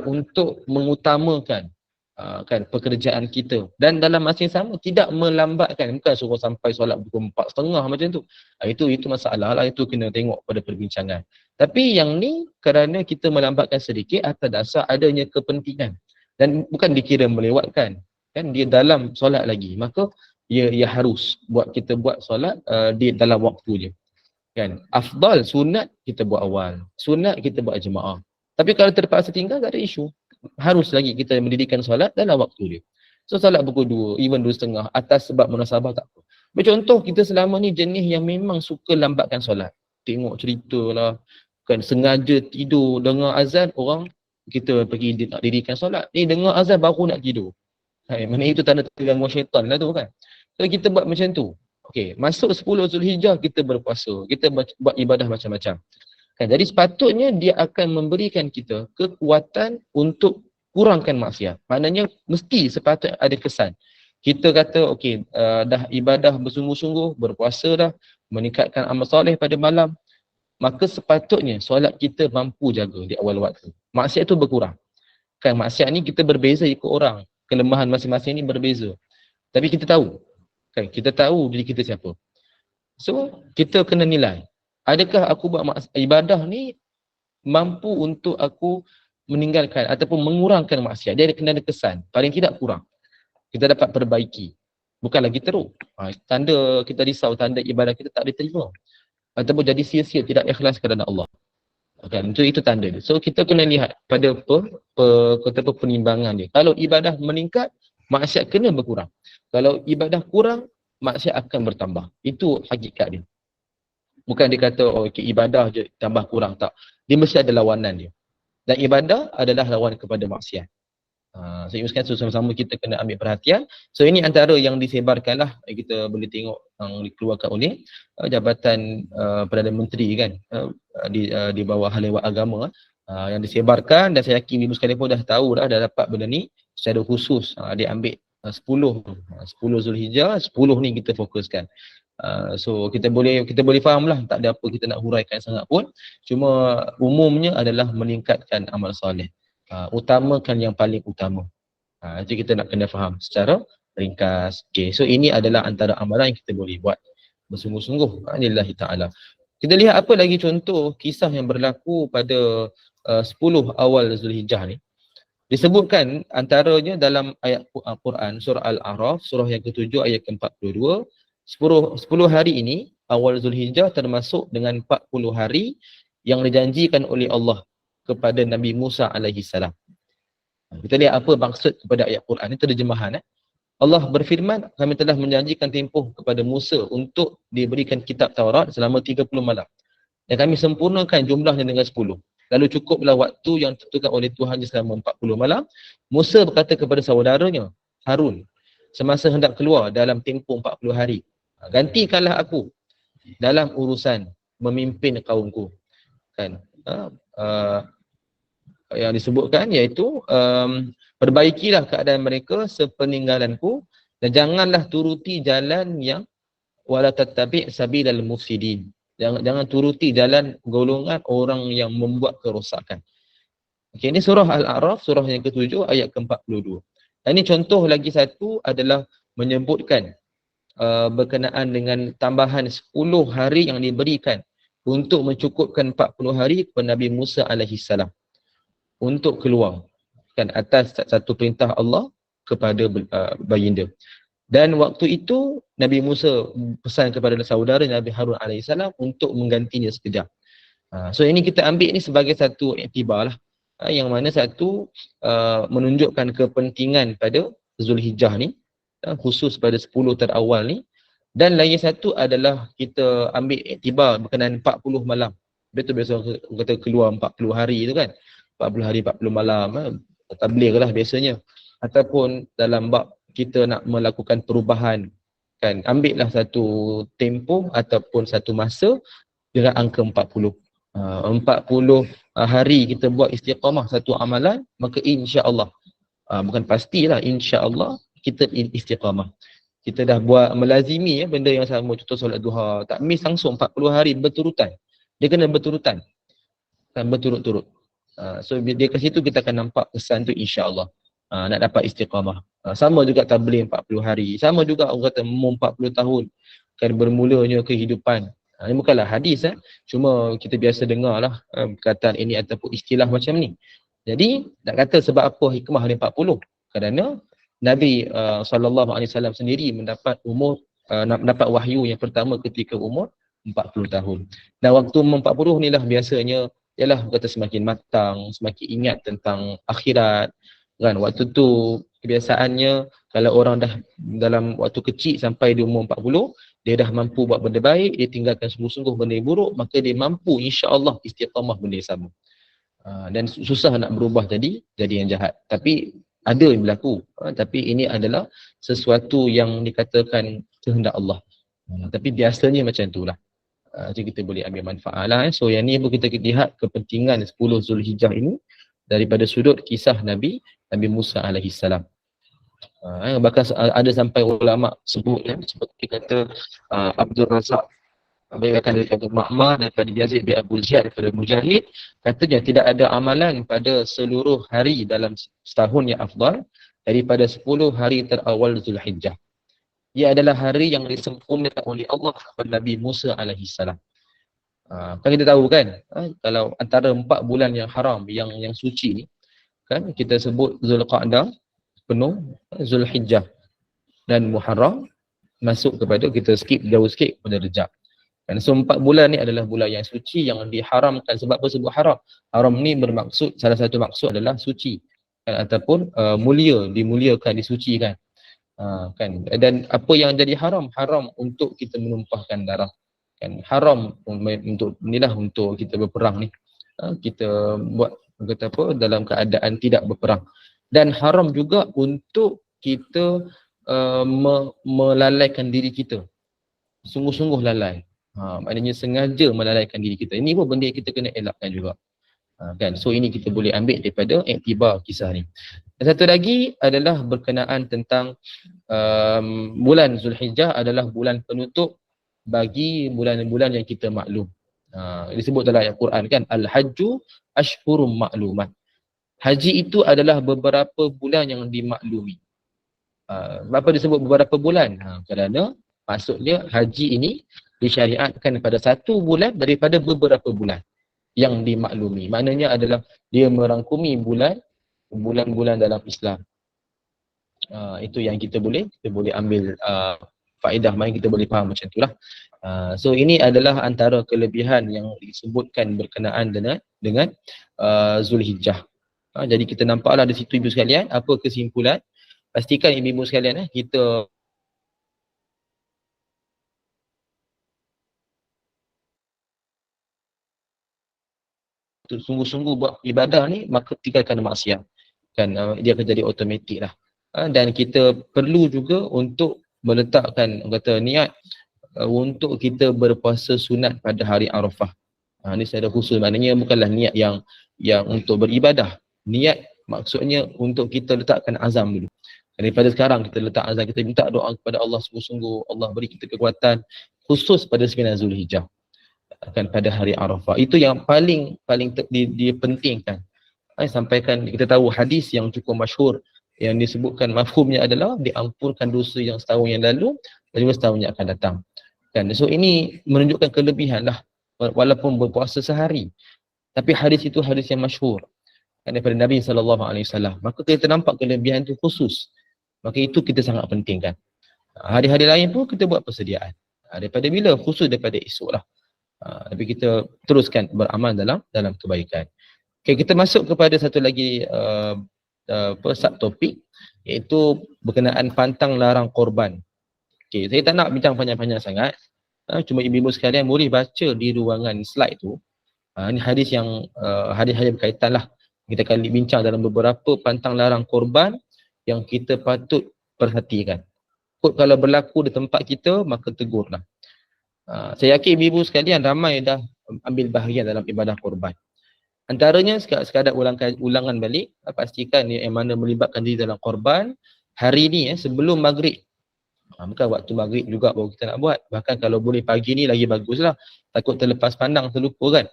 untuk mengutamakan kan pekerjaan kita, dan dalam masa yang sama tidak melambatkan, bukan suruh sampai solat pukul 4.30 macam tu. Itu masalah lah, itu kena tengok pada perbincangan. Tapi yang ni kerana kita melambatkan sedikit atas dasar adanya kepentingan dan bukan dikira melewatkan, kan dia dalam solat lagi, maka ia harus kita buat solat di dalam waktu je. Kan afdal sunat kita buat awal, sunat kita buat jemaah. Tapi kalau terpaksa tinggal tak ada isu. Harus lagi kita mendirikan solat dalam waktu dia. So solat pukul 2, even 2.30 atas sebab munasabah tak apa. Bercontoh kita selama ni jenis yang memang suka lambatkan solat. Tengok cerita lah, kan sengaja tidur dengar azan, orang kita pergi nak dirikan solat. Dengar azan baru nak tidur. Mana itu tanda tergangguan syaitan lah tu kan. So kita buat macam tu. Okey, masuk 10 Zulhijjah kita berpuasa, kita buat ibadah macam-macam. Kan, jadi sepatutnya dia akan memberikan kita kekuatan untuk kurangkan maksiat. Maknanya mesti sepatutnya ada kesan. Kita kata okey, dah ibadah bersungguh-sungguh, berpuasa dah, meningkatkan amal soleh pada malam, maka sepatutnya solat kita mampu jaga di awal waktu. Maksiat tu berkurang. Kan maksiat ni kita berbeza ikut orang. Kelemahan masing-masing ni berbeza. Tapi kita tahu. Kan kita tahu diri kita siapa. So kita kena nilai. Adakah aku buat ibadah ni mampu untuk aku meninggalkan ataupun mengurangkan maksiat? Dia kena ada kesan. Paling tidak kurang. Kita dapat perbaiki. Bukan lagi teruk. Tanda kita risau, tanda ibadah kita tak diterima. Ataupun jadi sia-sia, tidak ikhlas kerana Allah. Kan? Itu tanda dia. So kita kena lihat pada penimbangan dia. Kalau ibadah meningkat, maksiat kena berkurang. Kalau ibadah kurang, maksiat akan bertambah. Itu hakikat dia. Bukan dia kata, okey ibadah je tambah kurang, tak. Dia mesti ada lawanan dia. Dan ibadah adalah lawan kepada maksiat. So sama-sama kita kena ambil perhatian. So ini antara yang disebarkan lah. Kita boleh tengok yang dikeluarkan oleh Jabatan Perdana Menteri kan. Di bawah Hal Ehwal Agama. Yang disebarkan, dan saya yakin ibu sekalian pun dah tahu dah dapat benda ni secara khusus. Dia ambil 10 Zulhijjah, 10 ni kita fokuskan. So kita boleh faham lah, tak ada apa kita nak huraikan sangat pun. Cuma umumnya adalah meningkatkan amal soleh. Utamakan yang paling utama. Itu kita nak kena faham secara ringkas. Okay. So ini adalah antara amalan yang kita boleh buat bersungguh-sungguh lillahi ta'ala. Kita lihat apa lagi contoh kisah yang berlaku pada 10 awal Zulhijjah ni. Disebutkan antaranya dalam ayat Al-Quran surah Al-A'raf surah yang ke-7 ayat ke-42, 10 hari ini awal Zulhijjah termasuk dengan 40 hari yang dijanjikan oleh Allah kepada Nabi Musa alaihi salam. Kita lihat apa maksud kepada ayat Quran ini, terjemahan. Allah berfirman, kami telah menjanjikan tempoh kepada Musa untuk diberikan kitab Taurat selama 30 malam. Dan kami sempurnakan jumlahnya dengan 10. Lalu cukuplah waktu yang ditentukan oleh Tuhan selama 40 malam. Musa berkata kepada saudaranya, Harun, semasa hendak keluar dalam tempoh 40 hari, gantikanlah aku dalam urusan memimpin kaumku. Kan? Yang disebutkan iaitu perbaikilah keadaan mereka sepeninggalanku dan janganlah turuti jalan yang wala tattabi' sabilal mufsidin. Jangan turuti jalan golongan orang yang membuat kerosakan. Okey, ini surah Al-A'raf surah yang ke-7 ayat ke-42. Dan ini contoh lagi satu adalah menyebutkan berkenaan dengan tambahan 10 hari yang diberikan untuk mencukupkan 40 hari kepada Nabi Musa alaihi salam untuk keluar kan atas satu perintah Allah kepada baginda. Dan waktu itu Nabi Musa pesan kepada saudara Nabi Harun alaihissalam untuk menggantinya sekejap. So ini kita ambil ni sebagai satu iktibar lah, yang mana satu menunjukkan kepentingan pada Zulhijjah ni, khusus pada 10 terawal ni. Dan lagi satu adalah kita ambil iktibar berkenaan 40 malam. Betul biasa kata keluar 40 hari tu kan. 40 hari 40 malam, tabligh lah biasanya. Ataupun dalam bab kita nak melakukan perubahan kan, ambillah satu tempoh ataupun satu masa dengan angka 40. 40 hari kita buat istiqamah satu amalan, maka insya-Allah, bukan pastilah, insya-Allah kita istiqamah. Kita dah buat melazimi benda yang sama, contoh solat duha, tak miss langsung 40 hari berturutan. Dia kena berturutan. Kan berturut-turut. So dia ke situ kita akan nampak kesan tu insya-Allah. Nak dapat istiqamah. Sama juga tabligh 40 hari. Sama juga orang kata 40 tahun kan bermulanya kehidupan. Ini bukanlah hadis, cuma kita biasa dengar lah perkataan ini ataupun istilah macam ni. Jadi nak kata sebab apa hikmah ni 40? Kerana Nabi SAW sendiri mendapat mendapat wahyu yang pertama ketika umur 40 tahun. Dan waktu umur 40 ni lah biasanya ialah kata semakin matang, semakin ingat tentang akhirat. Kan waktu tu kebiasaannya kalau orang dah dalam waktu kecil sampai di umur 40, dia dah mampu buat benda baik, dia tinggalkan sungguh-sungguh benda yang buruk, maka dia mampu insya-Allah istiqamah benda yang sama. Dan susah nak berubah jadi yang jahat. Tapi ada yang berlaku. Tapi ini adalah sesuatu yang dikatakan kehendak Allah. Tapi biasanya macam itulah. Jadi kita boleh ambil manfaat lah. So yang ni pun kita lihat kepentingan 10 Zulhijjah ini daripada sudut kisah Nabi Musa alaihi salam. Bahkan ada sampai ulama sebut seperti kata Abdul Razak daripada Ma'mar, daripada Yazid bin Abu Ziyad, daripada Mujahid, katanya tidak ada amalan pada seluruh hari dalam setahun yang afdal daripada 10 hari terawal Zulhijjah. Ia adalah hari yang disempurnakan oleh Allah kepada Nabi Musa alaihi salam. Kan kita tahu kan, kalau antara 4 bulan yang haram, yang suci ni, kan kita sebut Zulqa'dah penuh, Zulhijjah dan Muharram masuk kepada, kita skip jauh sikit pada Rejab. Kan so 4 bulan ni adalah bulan yang suci yang diharamkan. Sebab apa sebut haram? Haram ni bermaksud, salah satu maksud adalah suci kan, ataupun mulia, dimuliakan, disucikan. Kan, dan apa yang jadi haram? Haram untuk kita menumpahkan darah. Kan, haram untuk inilah, untuk kita berperang ni. Kita buat kata apa dalam keadaan tidak berperang. Dan haram juga untuk kita melalaikan diri kita. Sungguh-sungguh lalai. Maknanya sengaja melalaikan diri kita. Ini pun benda yang kita kena elakkan juga. Kan, so ini kita boleh ambil daripada iktibar kisah ni. Dan satu lagi adalah berkenaan tentang bulan Zulhijjah adalah bulan penutup bagi bulan-bulan yang kita maklum. Disebut dalam ayat Quran kan, Al-Hajju Ashhurum Ma'lumat. Haji itu adalah beberapa bulan yang dimaklumi. Kenapa disebut beberapa bulan? Kerana maksudnya haji ini disyariatkan pada satu bulan daripada beberapa bulan yang dimaklumi. Maknanya adalah dia merangkumi bulan-bulan dalam Islam. Itu yang kita boleh ambil faedah, mari kita boleh faham macam itulah. So ini adalah antara kelebihan yang disebutkan berkenaan dengan Zulhijjah. Jadi kita nampaklah di situ ibu sekalian, apa kesimpulan? Pastikan ibu sekalian kita sungguh-sungguh buat ibadah ni, maka tinggalkan maksiat. Kan dia akan jadi automatik lah. Dan kita perlu juga untuk meletakkan kata niat untuk kita berpuasa sunat pada hari Arafah. Ini secara khusus, maknanya bukanlah niat yang untuk beribadah. Niat maksudnya untuk kita letakkan azam dulu. Daripada sekarang kita letak azam, kita minta doa kepada Allah sungguh-sungguh, Allah beri kita kekuatan khusus pada 9 Zulhijjah. Kan pada hari Arafah. Itu yang paling dipentingkan. Sampaikan, kita tahu hadis yang cukup masyhur yang disebutkan mafhumnya adalah diampunkan dosa yang setahun yang lalu dan juga setahun yang akan datang. Kan? So ini menunjukkan kelebihan lah walaupun berpuasa sehari. Tapi hadis itu hadis yang masyhur daripada Nabi SAW. Maka kita nampak kelebihan itu khusus. Maka itu kita sangat pentingkan. Hari-hari lain pun kita buat persediaan. Daripada bila? Khusus daripada esok lah. Tapi kita teruskan beramal dalam kebaikan. Okay, kita masuk kepada satu lagi subtopik, iaitu berkenaan pantang larang korban. Okay, saya tak nak bincang panjang-panjang sangat. Cuma ibu-ibu sekalian boleh baca di ruangan slide tu. Ini hadis yang hadis-hadis berkaitan lah. Kita akan bincang dalam beberapa pantang larang korban yang kita patut perhatikan. Kalau berlaku di tempat kita, maka tegurlah. Saya yakin ibu-ibu sekalian ramai dah ambil bahagian dalam ibadah korban. Antaranya sekadar ulangan balik, pastikan yang mana melibatkan diri dalam korban hari ni sebelum maghrib. Bukan waktu maghrib juga baru kita nak buat. Bahkan kalau boleh pagi ni lagi baguslah. Takut terlepas pandang, terlupa kan.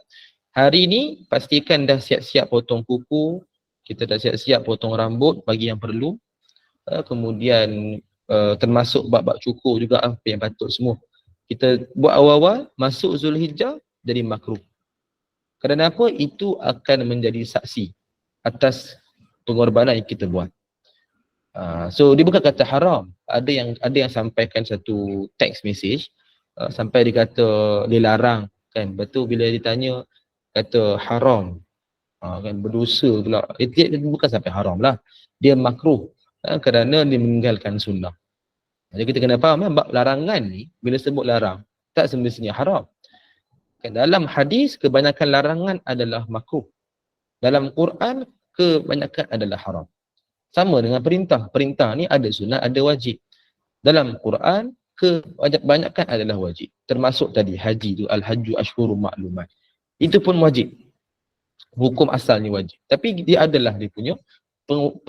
Hari ni pastikan dah siap-siap potong kuku, kita dah siap-siap potong rambut bagi yang perlu. Kemudian termasuk bab-bab cukur juga apa yang patut semua. Kita buat awal-awal, masuk Zulhijjah jadi makruh. Kerana apa? Itu akan menjadi saksi atas pengorbanan yang kita buat. So dia bukan kata haram. Ada yang sampaikan satu text message sampai dia kata dilarang kan. Betul bila ditanya kata haram. Kan berdosa pula. Dia bukan sampai haram lah. Dia makruh kerana dia meninggalkan sunnah. Jadi kita kena faham bab larangan ni bila sebut larang tak semestinya haram. Dalam hadis, kebanyakan larangan adalah makruh. Dalam Quran, kebanyakan adalah haram. Sama dengan perintah. Perintah ni ada sunat, ada wajib. Dalam Quran, kebanyakan adalah wajib. Termasuk tadi, haji tu, al-hajju ashhurun ma'lumat. Itu pun wajib. Hukum asalnya wajib. Tapi dia adalah dia punya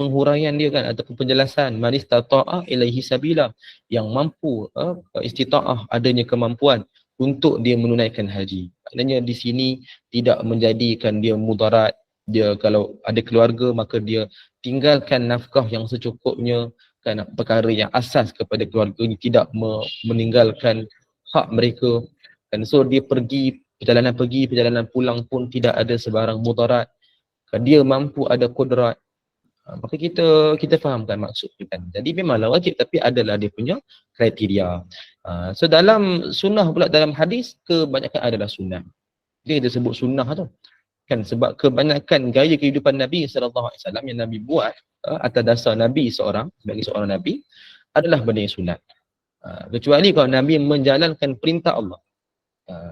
penghuraian dia kan, ataupun penjelasan. Man istata'a ilaihi sabila. Yang mampu, istita'ah, adanya kemampuan untuk dia menunaikan haji. Maknanya di sini tidak menjadikan dia mudarat. Dia kalau ada keluarga maka dia tinggalkan nafkah yang secukupnya, kan, perkara yang asas kepada keluarga ini, tidak meninggalkan hak mereka. Dan so dia perjalanan pulang pun tidak ada sebarang mudarat. Dia mampu, ada kudrat. Maka kita fahamkan maksud tu kan. Jadi memanglah wajib tapi adalah dia punya kriteria. So dalam sunnah pula, dalam hadis kebanyakan adalah sunnah. Dia sebut sunnah tu. Kan sebab kebanyakan gaya kehidupan Nabi sallallahu alaihi wasallam yang Nabi buat atas dasar Nabi sebagai seorang Nabi adalah benda yang sunat. Kecuali kalau Nabi menjalankan perintah Allah.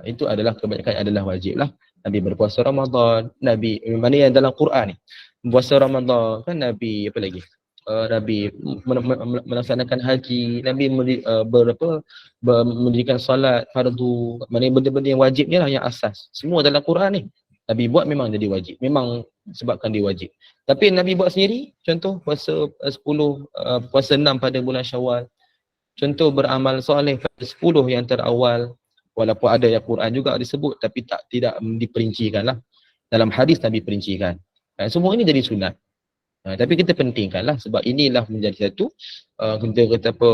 Itu adalah kebanyakan adalah wajib lah. Nabi berpuasa Ramadan, Nabi mana yang dalam Quran ni. Puasa Ramadan kan, Nabi apa lagi? Nabi melaksanakan haji, Nabi mendirikan solat fardu, maknanya benda-benda yang wajibnya lah, yang asas. Semua dalam Quran ni. Nabi buat memang jadi wajib. Memang sebabkan dia wajib. Tapi Nabi buat sendiri, contoh puasa 10, puasa 6 pada bulan Syawal. Contoh beramal soleh pada 10 yang terawal. Walaupun ada yang Quran juga disebut tapi tidak diperincikan lah. Dalam hadis Nabi perincikan. Semua ini jadi sunat. Tapi kita pentingkanlah sebab inilah menjadi satu kita kata apa,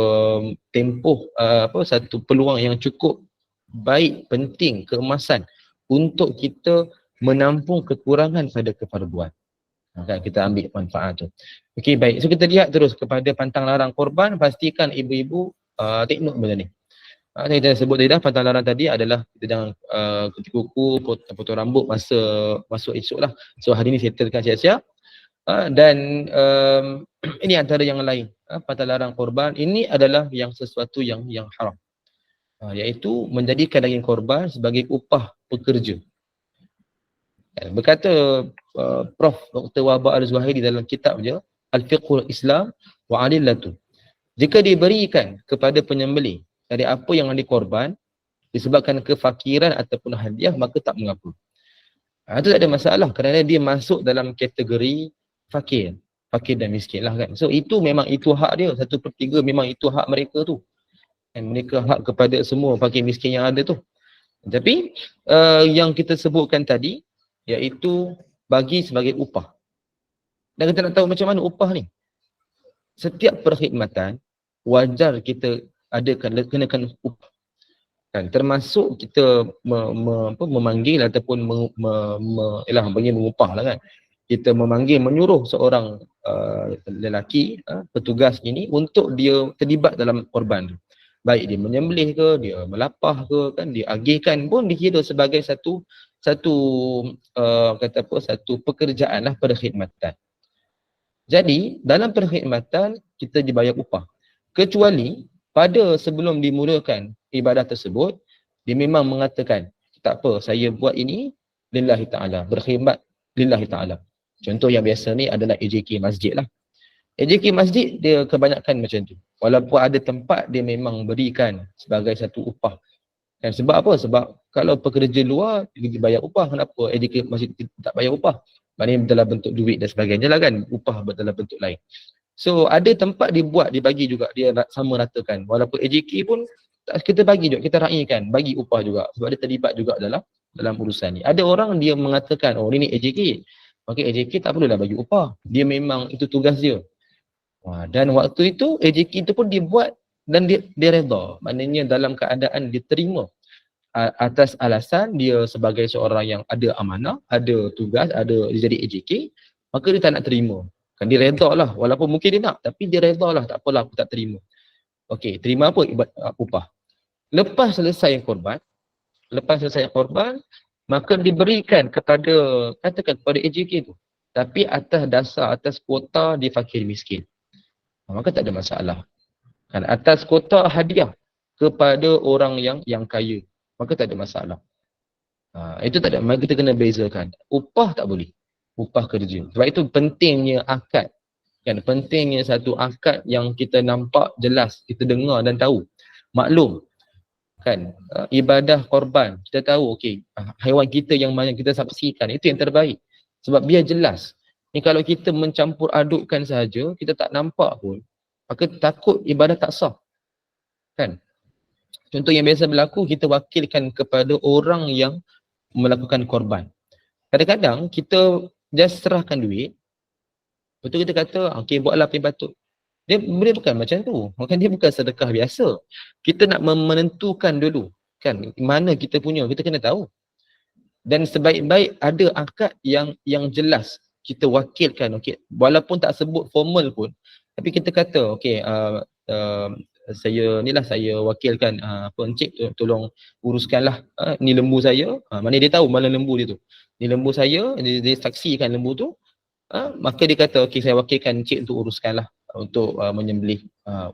tempoh satu peluang yang cukup baik, penting, keemasan untuk kita menampung kekurangan pada kefarduan. Kan kita ambil manfaat tu. Okey, baik. So kita lihat terus kepada pantang larang korban, pastikan ibu-ibu take note benda ni. Saya dah sebut tadi dah, pantang larang tadi adalah kita jangan kutik kuku, potong rambut masa masuk esok lah. So hari ni settlekan siap-siap. Dan ini antara yang lain, pantang larang korban ini adalah yang sesuatu yang haram, iaitu menjadikan daging korban sebagai upah pekerja. Berkata Prof. Dr. Wahbah Al-Zuhairi dalam kitab dia Al-Fiqhul Islam wa Adillatu, jika diberikan kepada penyembelih dari apa yang dikorban disebabkan kefakiran ataupun hadiah, maka tak mengapa. Itu tak ada masalah kerana dia masuk dalam kategori fakir dan miskin lah kan. So itu memang itu hak dia, 1/3 memang itu hak mereka tu. Dan mereka hak kepada semua fakir miskin yang ada tu. Tapi yang kita sebutkan tadi iaitu bagi sebagai upah. Dan kita nak tahu macam mana upah ni. Setiap perkhidmatan wajar kita kenakan upah. Kan, termasuk kita memanggil ataupun bagi mengupah lah kan. Kita memanggil, menyuruh seorang lelaki, petugas ini untuk dia terlibat dalam korban tu. Baik dia menyembelih ke, dia melapah ke, kan, dia agihkan pun dikira sebagai satu pekerjaan lah, perkhidmatan. Jadi dalam perkhidmatan kita dibayar upah. Kecuali pada sebelum dimulakan ibadah tersebut, dia memang mengatakan, tak apa, saya buat ini lillahi ta'ala, berkhidmat lillahi ta'ala. Contoh yang biasa ni adalah AJK Masjid lah. AJK Masjid dia kebanyakan macam tu. Walaupun ada tempat dia memang berikan sebagai satu upah. Dan sebab apa? Sebab kalau pekerja luar dia bayar upah, kenapa AJK Masjid tak bayar upah? Maknanya dalam bentuk duit dan sebagainya lah kan. Upah dalam bentuk lain. So ada tempat dibuat, dibagi juga, dia sama ratakan. Walaupun AJK pun kita bagi juga, kita raikan, bagi upah juga. Sebab dia terlibat juga dalam urusan ni. Ada orang dia mengatakan, oh ini AJK. Maka AJK tak perlulah bagi upah. Dia memang itu tugas dia. Dan waktu itu AJK itu pun dia buat dan dia redha. Maknanya dalam keadaan dia terima atas alasan dia sebagai seorang yang ada amanah, ada tugas, dia jadi AJK, maka dia tak nak terima. Kan dia redha lah. Walaupun mungkin dia nak, tapi dia redha lah. Tak apalah, aku tak terima. Okey, terima apa? Upah. Lepas selesai korban, maka diberikan kepada AJK tu, tapi atas kuota di fakir miskin. Maka tak ada masalah. Kan atas kuota hadiah kepada orang yang kaya, maka tak ada masalah. Itu tak ada, maka kita kena bezakan. Upah tak boleh. Upah kerja. Sebab itu pentingnya akad. Kan, pentingnya satu akad yang kita nampak jelas, kita dengar dan tahu. Maklum. Kan, ibadah korban, kita tahu okey, haiwan kita yang mana kita saksikan itu yang terbaik. Sebab biar jelas. Ni kalau kita mencampur adukkan saja, kita tak nampak pun, maka takut ibadah tak sah. Kan? Contoh yang biasa berlaku, kita wakilkan kepada orang yang melakukan korban. Kadang-kadang kita just serahkan duit, betul kita kata, okey buatlah apa yang patut. Dia bukan macam tu. Maka dia bukan sedekah biasa. Kita nak menentukan dulu. Kan, mana kita punya, kita kena tahu. Dan sebaik-baik ada akad yang jelas. Kita wakilkan, okey. Walaupun tak sebut formal pun, tapi kita kata, okey, saya wakilkan encik tolong uruskanlah ni lembu saya. Mana dia tahu mana lembu dia tu. Ni lembu saya, dia saksikan lembu tu. Maka dia kata, okey saya wakilkan encik untuk uruskanlah, untuk menyembelih,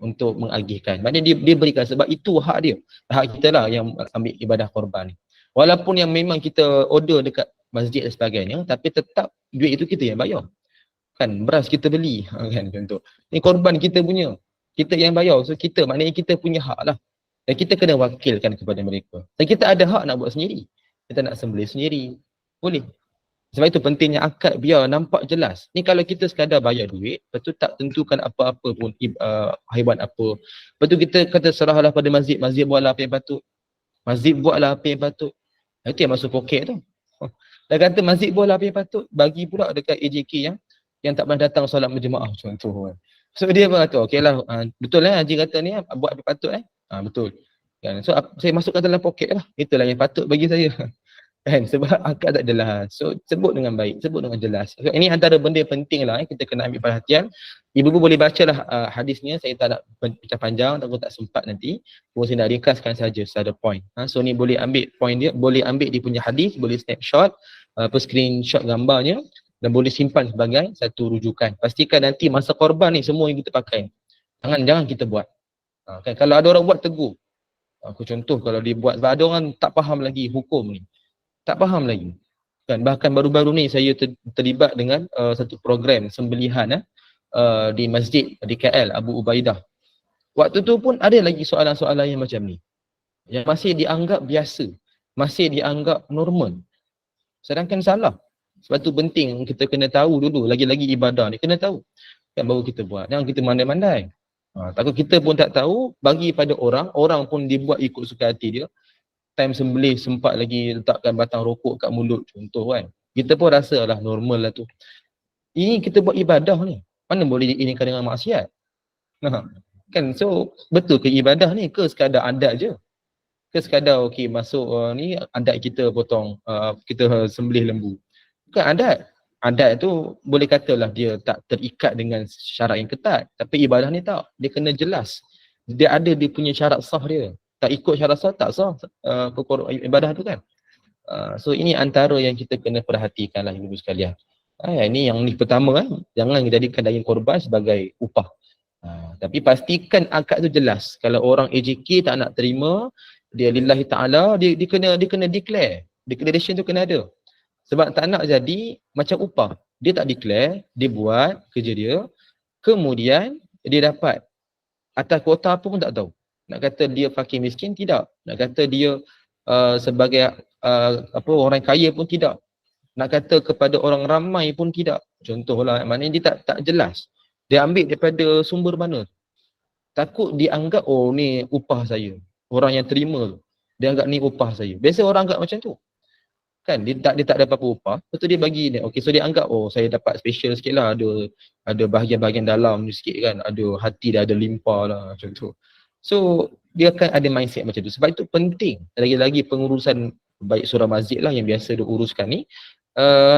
untuk mengagihkan. Maknanya dia berikan sebab itu hak dia. Hak kita lah yang ambil ibadah korban ni. Walaupun yang memang kita order dekat masjid dan sebagainya, tapi tetap duit itu kita yang bayar. Kan, beras kita beli, kan, contoh. Ni korban kita punya. Kita yang bayar. So kita, maknanya kita punya hak lah. Dan kita kena wakilkan kepada mereka. Dan kita ada hak nak buat sendiri. Kita nak sembelih sendiri. Boleh. Sebab itu pentingnya akad biar nampak jelas. Ni kalau kita sekadar bayar duit, lepas tu tak tentukan apa-apa pun haiwan apa. Lepas tu kita kata serahlah pada masjid, masjid buatlah apa yang patut. Masjid buatlah apa yang patut. Itu yang masuk poket tu. Dah kata masjid bola apa yang patut, bagi pula dekat AJK yang tak pernah datang solat berjemaah contoh kan. So dia pun kata okeylah, betul Haji kata ni buat apa patut betul. Kan. So saya masukkan dalam poket lah. Itulah yang patut bagi saya. Kan, sebab akad tak jelas. So sebut dengan baik, sebut dengan jelas. So, ini antara benda yang penting lah kita kena ambil perhatian. Ibu-ibu boleh bacalah hadisnya, saya tak nak pecah panjang, takut tak sempat nanti. Saya nak ringkaskan saja secara point. So ni boleh ambil point dia, boleh ambil dia punya hadis, boleh snapshot, screenshot gambarnya dan boleh simpan sebagai satu rujukan. Pastikan nanti masa korban ni semua yang kita pakai. Jangan kita buat. Kan, kalau ada orang buat tegur. Aku contoh kalau dia buat, sebab ada orang tak faham lagi hukum ni. Tak faham lagi. Kan, bahkan baru-baru ni saya terlibat dengan satu program sembelihan di masjid di KL, Abu Ubaidah. Waktu tu pun ada lagi soalan-soalan yang macam ni. Yang masih dianggap biasa. Masih dianggap normal. Sedangkan salah. Sebab tu penting kita kena tahu dulu, lagi-lagi ibadah ni kena tahu. Kan baru kita buat. Jangan kita mandai-mandai. Takut kita pun tak tahu, bagi pada orang pun dibuat ikut suka hati dia. Time sembelih sempat lagi letakkan batang rokok kat mulut contoh kan. Kita pun rasa lah normal lah tu. Ini kita buat ibadah ni. Mana boleh diinginkan dengan maksiat? Kan, so betul ke ibadah ni ke sekadar adat je? Ke sekadar okey masuk ni adat kita potong, kita sembelih lembu. Bukan adat. Adat tu boleh katalah dia tak terikat dengan syarat yang ketat. Tapi ibadah ni tak. Dia kena jelas. Dia ada dia punya syarat sah dia. Tak ikut syarat sah, tak sah ibadah tu kan. So ini antara yang kita kena perhatikan lah ibu sekalian. Ini yang ni pertama kan. Jangan jadikan daging korban sebagai upah. Tapi pastikan akad tu jelas. Kalau orang AJK tak nak terima, dia lillahi ta'ala, dia kena declare. Declaration tu kena ada. Sebab tak nak jadi macam upah. Dia tak declare, dia buat kerja dia, kemudian dia dapat atas kuota apa pun tak tahu. Nak kata dia fakir miskin, tidak. Nak kata dia sebagai orang kaya pun tidak. Nak kata kepada orang ramai pun tidak. Contohlah, maknanya dia tak jelas. Dia ambil daripada sumber mana. Takut dianggap, oh ni upah saya. Orang yang terima tu. Dia anggap ni upah saya. Biasa orang anggap macam tu. Kan, dia tak ada apa-apa upah. Lepas tu dia bagi ni. Okay, so dia anggap, oh saya dapat special sikit lah. Ada bahagian-bahagian dalam ni sikit kan. Ada hati dah ada limpah lah macam tu. So dia akan ada mindset macam tu. Sebab itu penting. Lagi-lagi pengurusan baik surah masjid lah yang biasa diuruskan ni.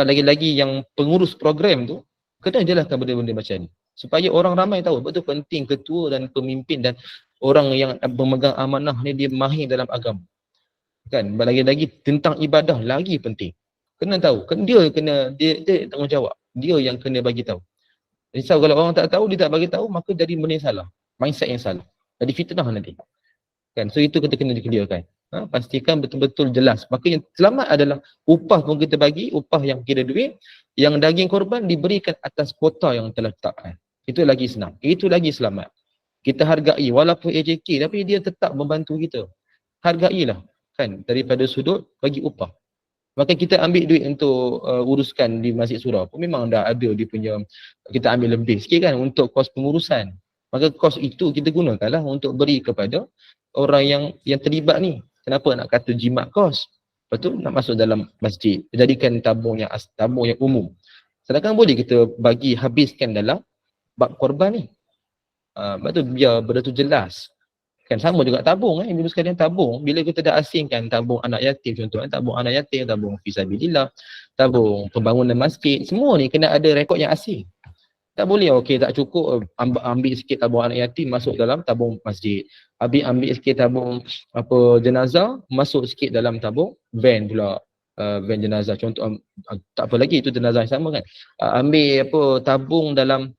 Lagi-lagi yang pengurus program tu kena jelaskan benda-benda macam ni. Supaya orang ramai tahu. Betul penting ketua dan pemimpin dan orang yang pemegang amanah ni dia mahir dalam agama. Kan, lagi-lagi tentang ibadah lagi penting. Kena tahu. Dia tanggungjawab. Dia yang kena bagi tahu. Risau kalau orang tak tahu, dia tak bagi tahu, maka jadi benda yang salah. Mindset yang salah. Jadi fitnah nanti. Kan, so itu kita kena dikeliarkan. Pastikan betul-betul jelas. Maka yang selamat adalah upah pun kita bagi, upah yang kira duit, yang daging korban diberikan atas kuota yang telah ditetapkan. Itu lagi senang. Itu lagi selamat. Kita hargai walaupun AJK tapi dia tetap membantu kita. Hargailah. Kan, daripada sudut bagi upah. Maka kita ambil duit untuk uruskan di Masjid Surau pun memang dah ada dia punya, kita ambil lebih sikit kan untuk kos pengurusan. Maka kos itu kita gunakanlah untuk beri kepada orang yang terlibat ni. Kenapa nak kata jimat kos? Lepas tu nak masuk dalam masjid, jadikan tabung yang umum. Sedangkan boleh kita bagi habiskan dalam bab korban ni. Lepas tu biar benda tu jelas. Kan sama juga tabung ibu sekalian, tabung bila kita dah asingkan tabung anak yatim contohnya, tabung anak yatim, tabung fisabilillah, tabung pembangunan masjid, semua ni kena ada rekod yang asing. Tak boleh okey tak cukup ambil sikit tabung anak yatim masuk dalam tabung masjid. Ambil sikit tabung jenazah masuk sikit dalam tabung van pula. Van jenazah contoh, tak apa lagi itu jenazah yang sama kan. Ambil tabung dalam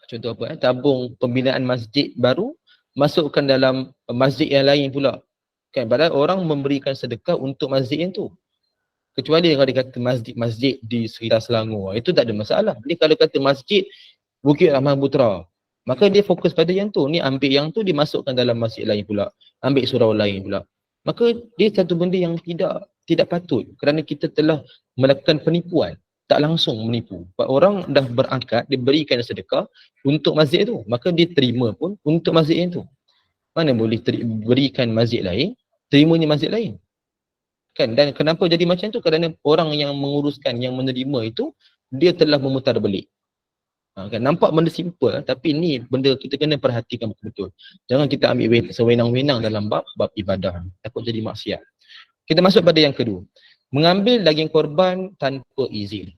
contoh tabung pembinaan masjid baru masukkan dalam masjid yang lain pula. Kan, padahal orang memberikan sedekah untuk masjid yang tu. Kecuali kalau dia kata masjid di sekitar Selangor, itu tak ada masalah. Dia kalau kata masjid Bukit Rahman Putra, maka dia fokus pada yang tu. Ni ambil yang tu dimasukkan dalam masjid lain pula. Ambil surau lain pula. Maka dia satu benda yang tidak patut kerana kita telah melakukan penipuan. Tak langsung menipu. Orang dah berangkat, dia berikan sedekah untuk masjid tu. Maka dia terima pun untuk masjid yang tu. Mana boleh berikan masjid lain, terimanya masjid lain. Kan? Dan kenapa jadi macam tu? Kerana orang yang menguruskan, yang menerima itu, dia telah memutar balik. Kan? Nampak benda simple, tapi ni benda kita kena perhatikan betul-betul. Jangan kita ambil sewenang-wenang dalam bab ibadah. Takut jadi maksiat. Kita masuk pada yang kedua. Mengambil daging korban tanpa izin.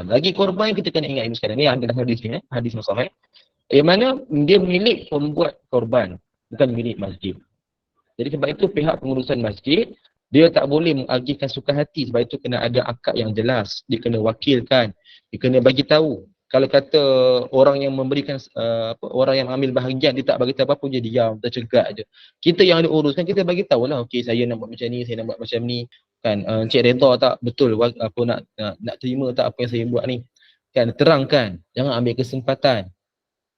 Daging korban kita kena ingat ini sekarang. Ni ada hadis ni, hadis Sahih. Yang mana dia milik pembuat korban, bukan milik masjid. Jadi sebab itu pihak pengurusan masjid, dia tak boleh mengagihkan suka hati. Sebab itu kena ada akad yang jelas. Dia kena wakilkan. Dia kena bagi tahu. Kalau kata orang yang memberikan, orang yang ambil bahagian, dia tak bagi tahu apa-apa, dia diam, tercegak je. Kita yang ada uruskan, kita bagi tahu lah. Okey, saya nak buat macam ni, saya nak buat macam ni. Kan, Encik reda tak betul apa nak terima tak apa yang saya buat ni. Kan, terangkan. Jangan ambil kesempatan.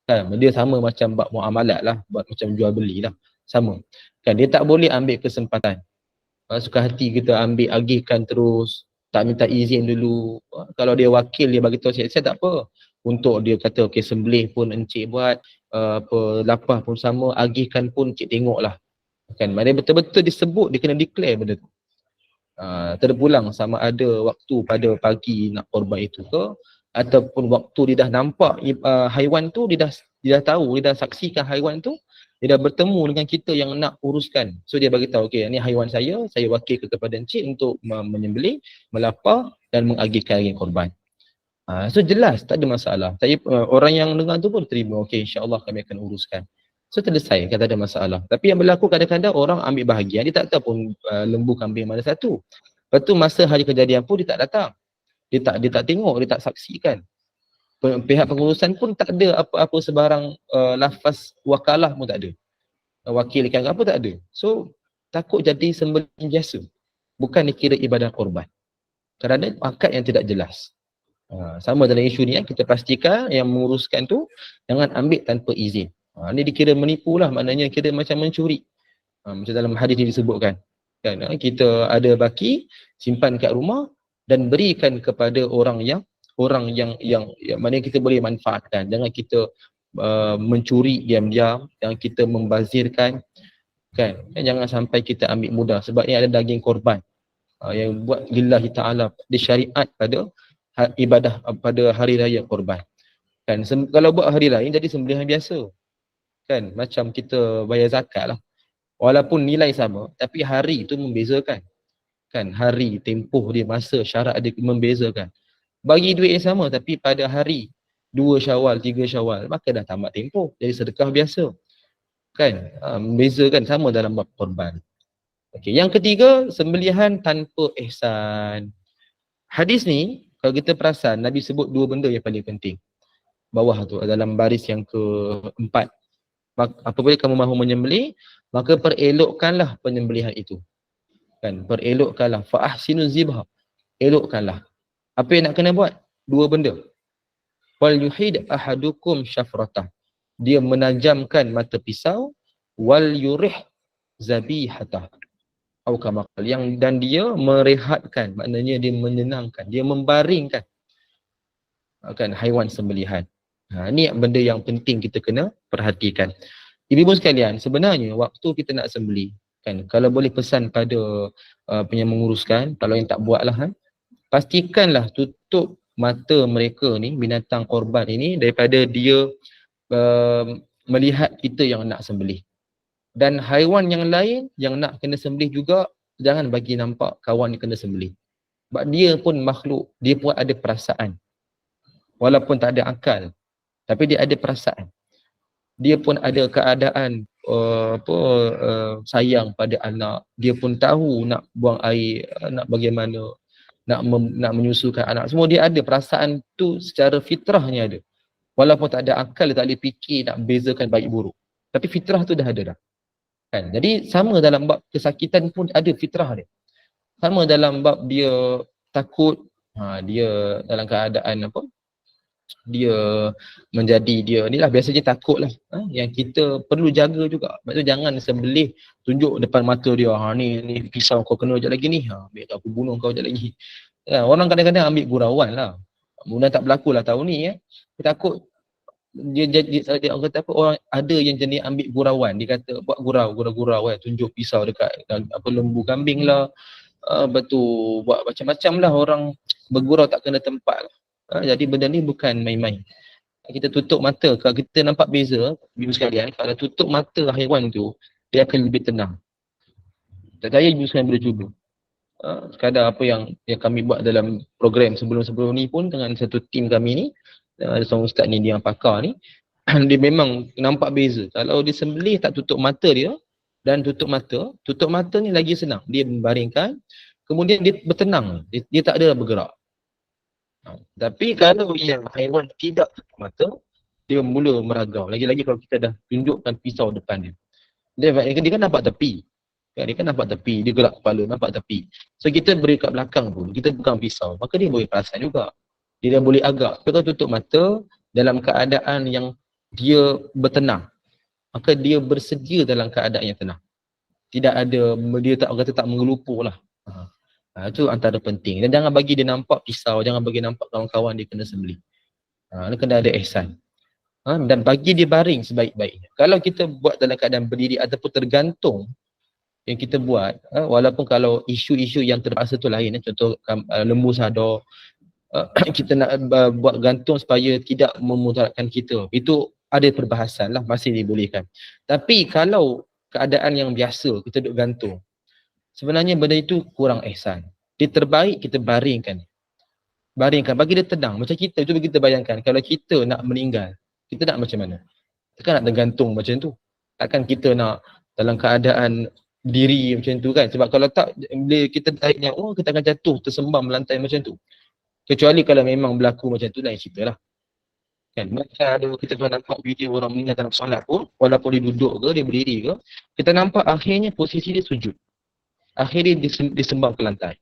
Kan, dia sama macam bab muamalat lah, buat macam jual beli lah. Sama. Kan, dia tak boleh ambil kesempatan. Suka hati kita ambil, agihkan terus, tak minta izin dulu. Kalau dia wakil, dia bagi tahu saya tak apa. Untuk dia kata okey, sembelih pun encik buat, lapah pun sama, agihkan pun encik tengoklah. Kan, maknanya betul-betul disebut, dia kena declare benda tu. Terpulang sama ada waktu pada pagi nak korban itu ke, ataupun waktu dia dah nampak haiwan tu, dia dah tahu, dia dah saksikan haiwan tu, dia dah bertemu dengan kita yang nak uruskan. So dia bagi tahu, okey, ni haiwan saya wakilkan kepada encik untuk menyembelih, melapar dan mengagihkan daging korban. So jelas, tak ada masalah. Orang yang dengar tu pun terima, okey, insya-Allah kami akan uruskan. So selesai, kata ada masalah. Tapi yang berlaku kadang-kadang orang ambil bahagian, dia tak tahu pun lembu kambing mana satu. Lepas tu masa hari kejadian pun dia tak datang. Dia tak tengok, dia tak saksikan. Pihak pengurusan pun tak ada apa-apa sebarang lafaz wakalah pun tak ada. Wakilkan apa tak ada. So takut jadi sembelih biasa. Bukan dikira ibadah korban. Kerana akad yang tidak jelas. Sama dalam isu ni, kita pastikan yang menguruskan tu jangan ambil tanpa izin. Ni dikira menipu lah, maknanya kira macam mencuri. Macam dalam hadis ni disebutkan. Kan, kita ada baki, simpan kat rumah dan berikan kepada orang yang maknanya kita boleh manfaatkan. Jangan kita mencuri diam-diam, jangan kita membazirkan. Kan, jangan sampai kita ambil mudah sebab ni ada daging korban yang buat lillahi ta'ala, di syariat pada ibadah pada hari raya korban. Kan, kalau buat hari lain jadi sembelihan biasa. Kan, macam kita bayar zakat lah. Walaupun nilai sama, tapi hari tu membezakan. Kan, hari, tempoh dia, masa, syarat dia membezakan. Bagi duit yang sama, tapi pada hari 2 Syawal, 3 Syawal, maka dah tamat tempoh. Jadi sedekah biasa. Kan, membezakan, sama dalam bab korban. Okey, yang ketiga, sembelihan tanpa ihsan. Hadis ni, kalau kita perasan, Nabi sebut 2 benda yang paling penting. Bawah tu, dalam baris yang keempat. Apabila kamu mahu menyembelih, maka perelokkanlah penyembelihan itu. Kan, perelokkanlah. Fa'ahsinu zibha. Elokkanlah. Apa yang nak kena buat? 2 benda. Wal yuhid ahadukum syafratah. Dia menajamkan mata pisau. Wal yurih zabihatah. Dan dia merehatkan, maknanya dia menyenangkan, dia membaringkan kan haiwan sembelihan. Ni benda yang penting kita kena perhatikan. Ibu-ibu sekalian, sebenarnya waktu kita nak sembelih, kan, kalau boleh pesan pada yang menguruskan, kalau yang tak buatlah, pastikanlah tutup mata mereka ni, binatang korban ini, daripada dia melihat kita yang nak sembelih. Dan haiwan yang lain yang nak kena sembelih juga, jangan bagi nampak kawan yang kena sembelih. Sebab dia pun makhluk, dia pun ada perasaan. Walaupun tak ada akal, tapi dia ada perasaan. Dia pun ada keadaan sayang pada anak. Dia pun tahu nak buang air, nak bagaimana, nak menyusukan anak. Semua dia ada perasaan tu secara fitrahnya ada. Walaupun tak ada akal, dia tak boleh fikir nak bezakan baik buruk. Tapi fitrah tu dah ada dah. Kan? Jadi sama dalam bab kesakitan pun ada fitrah dia. Sama dalam bab dia takut, dia dalam keadaan apa? Dia menjadi dia ni lah, biasanya takut lah. Yang kita perlu jaga juga. Sebab tu jangan sembelih tunjuk depan mata dia, ni pisau kau kena sekejap lagi ni, biar aku bunuh kau sekejap lagi. Orang kadang-kadang ambil gurauan lah. Mudah tak berlaku lah tahun ni. Dia takut dia orang kata apa, orang ada yang jenis ambil gurauan. Dia kata buat gurau tunjuk pisau dekat apa lembu kambing lah, betul buat macam-macam lah, orang bergurau tak kena tempat lah. Jadi benda ni bukan main-main. Kita tutup mata, kalau kita nampak beza, ibu sekalian, kalau tutup mata haiwan tu, dia akan lebih tenang. Tak percaya ibu sekalian boleh cuba. Sekadar apa yang kami buat dalam program sebelum-sebelum ni pun dengan satu tim kami ni, ada seorang ustaz ni, dia yang pakar ni, dia memang nampak beza. Kalau dia sembelih tak tutup mata dia dan tutup mata ni lagi senang. Dia membaringkan, kemudian dia bertenang, dia tak ada bergerak. Tapi kalau yang haiwan tidak tutup mata, dia mula meragau. Lagi-lagi kalau kita dah tunjukkan pisau depan dia. Dia kan nampak tepi. Dia kan nampak tepi, dia gelak kepala, nampak tepi. So kita beri kat belakang pun, kita pegang pisau, maka dia boleh perasan juga. Dia dah boleh agak. Kalau tutup mata dalam keadaan yang dia bertenang, maka dia bersedia dalam keadaan yang tenang. Tidak ada, dia tak kata tak mengelupur lah. Itu antara penting. Dan jangan bagi dia nampak pisau, jangan bagi nampak kawan-kawan dia kena sembelih. Dia kena ada ihsan. Dan bagi dia baring sebaik-baiknya. Kalau kita buat dalam keadaan berdiri ataupun tergantung, yang kita buat, walaupun kalau isu-isu yang terpaksa tu lain, contoh lembu sadar, kita nak buat gantung supaya tidak memudaratkan kita, itu ada perbahasan lah, masih dibolehkan. Tapi kalau keadaan yang biasa, kita duduk gantung, sebenarnya benda itu kurang ihsan. Dia terbaik kita baringkan, bagi dia tenang. Macam kita, cuba kita bayangkan, kalau kita nak meninggal, kita nak macam mana? Takkan nak tergantung macam tu. Takkan kita nak dalam keadaan diri macam tu kan, sebab kalau tak, bila kita tarik kita akan jatuh tersembam melantai macam tu. Kecuali kalau memang berlaku macam tu, lain cerita lah kan. Macam ada, kita pernah nampak video orang meninggal dalam solat pun, walaupun dia duduk ke, dia berdiri ke, kita nampak akhirnya posisi dia sujud, akhirnya disembam ke lantai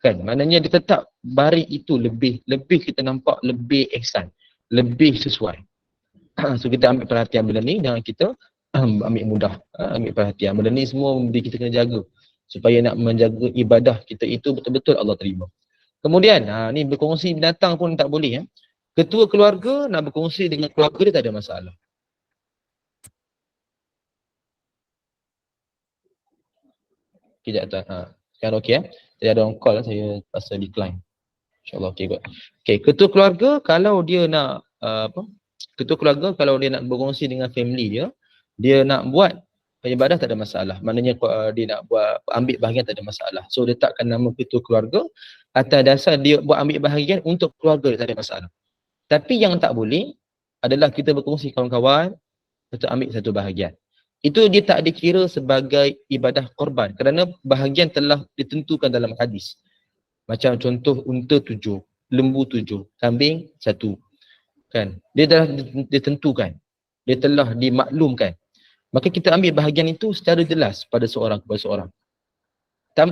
kan. Maknanya dia tetap baring itu lebih kita nampak lebih ihsan, lebih sesuai. So kita ambil perhatian benda ni, jangan kita ambil mudah, ambil perhatian. Benda ni semua kita kena jaga supaya nak menjaga ibadah kita itu betul-betul Allah terima. Kemudian ni berkongsi binatang pun tak boleh. Ketua keluarga nak berkongsi dengan keluarga dia tak ada masalah. Kejap tak. Sekarang okey Saya ada orang call, saya pasal decline. InsyaAllah okey kot. Okey, ketua keluarga kalau dia nak ketua keluarga kalau dia nak berkongsi dengan family dia nak buat ibadah tak ada masalah. Maknanya dia nak buat ambil bahagian tak ada masalah. So letakkan nama ketua keluarga atas dasar dia buat ambil bahagian untuk keluarga tak ada masalah. Tapi yang tak boleh adalah kita berkongsi kawan-kawan untuk ambil satu bahagian. Itu dia tak dikira sebagai ibadah korban kerana bahagian telah ditentukan dalam hadis. Macam contoh unta 7, lembu 7, kambing 1. Kan? Dia dah ditentukan. Dia telah dimaklumkan. Maka kita ambil bahagian itu secara jelas pada seorang kepada seorang.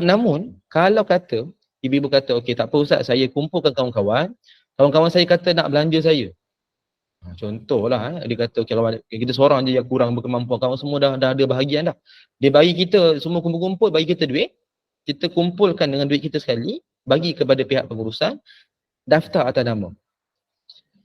Namun, kalau kata, ibu-ibu kata, okey tak apa Ustaz, saya kumpulkan kawan-kawan saya kata nak belanja saya. Contohlah, dia kata, okey kita seorang je yang kurang berkemampuan, kawan semua dah ada bahagian dah. Dia bagi kita, semua kumpul-kumpul, bagi kita duit, kita kumpulkan dengan duit kita sekali, bagi kepada pihak pengurusan, daftar atas nama.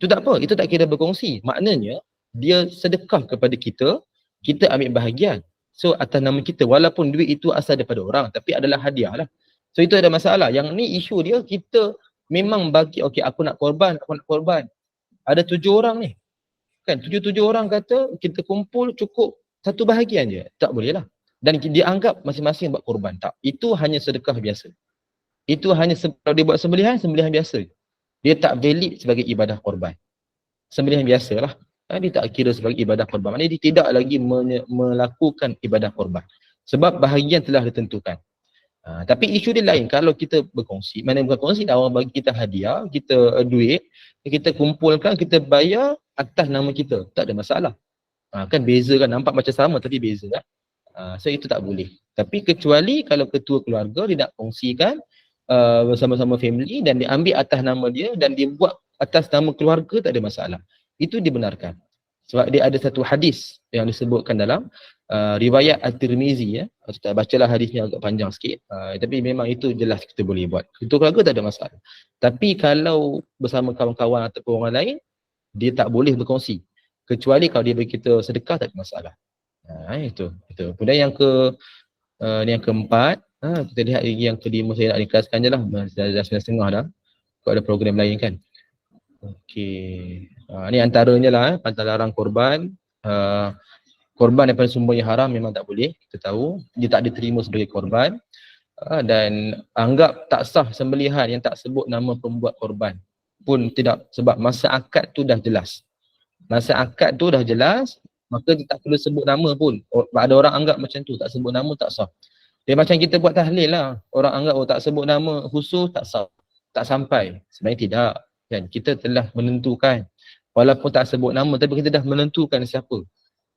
Itu tak apa, itu tak kira berkongsi. Maknanya, dia sedekah kepada kita, kita ambil bahagian. So atas nama kita, walaupun duit itu asal daripada orang, tapi adalah hadiah lah. So itu ada masalah. Yang ni isu dia, kita memang bagi, okey aku nak korban. Ada 7 orang ni. Kan, 7 orang kata kita kumpul cukup satu bahagian je. Tak boleh lah. Dan dia anggap masing-masing buat korban. Tak. Itu hanya sedekah biasa. Itu hanya, kalau dia buat sembelihan biasa. Dia tak valid sebagai ibadah korban. Sembelihan biasalah. Dia tak kira sebagai ibadah korban. Maknanya dia tidak lagi melakukan ibadah korban. Sebab bahagian telah ditentukan. Tapi isu dia lain. Kalau kita berkongsi, mana berkongsi, orang bagi kita hadiah, kita duit, kita kumpulkan, kita bayar atas nama kita. Tak ada masalah. Kan beza kan, nampak macam sama tapi beza kan. So itu tak boleh. Tapi kecuali kalau ketua keluarga dia nak kongsikan bersama-sama family dan dia ambil atas nama dia dan dia buat atas nama keluarga, tak ada masalah. Itu dibenarkan. Sebab dia ada satu hadis yang disebutkan dalam riwayat At-Tirmizi. Kita bacalah hadisnya agak panjang sikit. Tapi memang itu jelas kita boleh buat. Ketua keluarga tak ada masalah. Tapi kalau bersama kawan-kawan ataupun orang lain, dia tak boleh berkongsi. Kecuali kalau dia bagi kita sedekah, tak ada masalah. Itu. Kemudian yang keempat, Kita lihat lagi yang kelima, saya nak ringkaskan je lah, dah 9.30 dah. Kau ada program lain kan. Okey. Ni antaranya lah, pantang larang korban. Korban daripada sumber yang haram memang tak boleh, kita tahu. Dia tak diterima sebagai korban. Dan anggap tak sah sembelihan yang tak sebut nama pembuat korban pun tidak, sebab masa akad tu dah jelas. Masa akad tu dah jelas, maka tak perlu sebut nama pun. Ada orang anggap macam tu, tak sebut nama tak sah. Dia macam kita buat tahlil lah. Orang anggap tak sebut nama khusus tak sah, tak sampai. Sebenarnya tidak. Kan? Kita telah menentukan. Walaupun tak sebut nama, tapi kita dah menentukan siapa.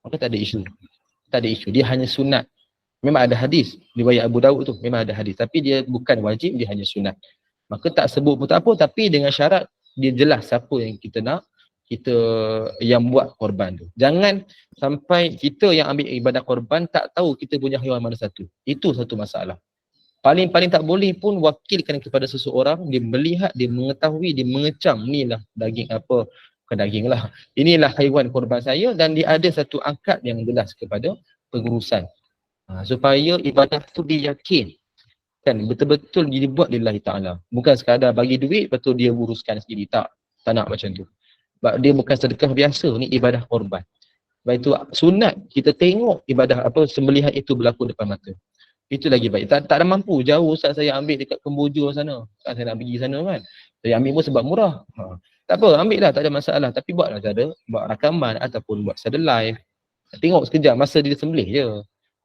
Maka tak ada isu. Tak ada isu. Dia hanya sunat. Memang ada hadis. Riwayat Abu Daud tu memang ada hadis. Tapi dia bukan wajib, dia hanya sunat. Maka tak sebut pun tak apa. Tapi dengan syarat dia jelas siapa yang kita nak, kita yang buat korban tu. Jangan sampai kita yang ambil ibadah korban tak tahu kita punya haiwan mana satu. Itu satu masalah. Paling-paling tak boleh pun wakilkan kepada seseorang, dia melihat, dia mengetahui, dia mengecam, inilah daging apa, bukan daging lah, inilah haiwan korban saya, dan dia ada satu akad yang jelas kepada pengurusan. Supaya ibadah tu dia yakin, kan, betul-betul dia buat lillahi ta'ala. Bukan sekadar bagi duit, lepas tu dia uruskan sendiri. Tak nak macam tu. Sebab dia bukan sedekah biasa, ni ibadah korban. Sebab itu sunat kita tengok ibadah apa, sembelihan itu berlaku depan mata. Itu lagi baik. Tak ada mampu, jauh Ustaz saya ambil dekat Kemboja sana. Kan saya nak pergi sana kan. Saya ambil pun sebab murah. Tak apa, ambil lah, tak ada masalah. Tapi buatlah cara, buat rakaman ataupun buat secara live. Tengok sekejap masa dia sembelih je.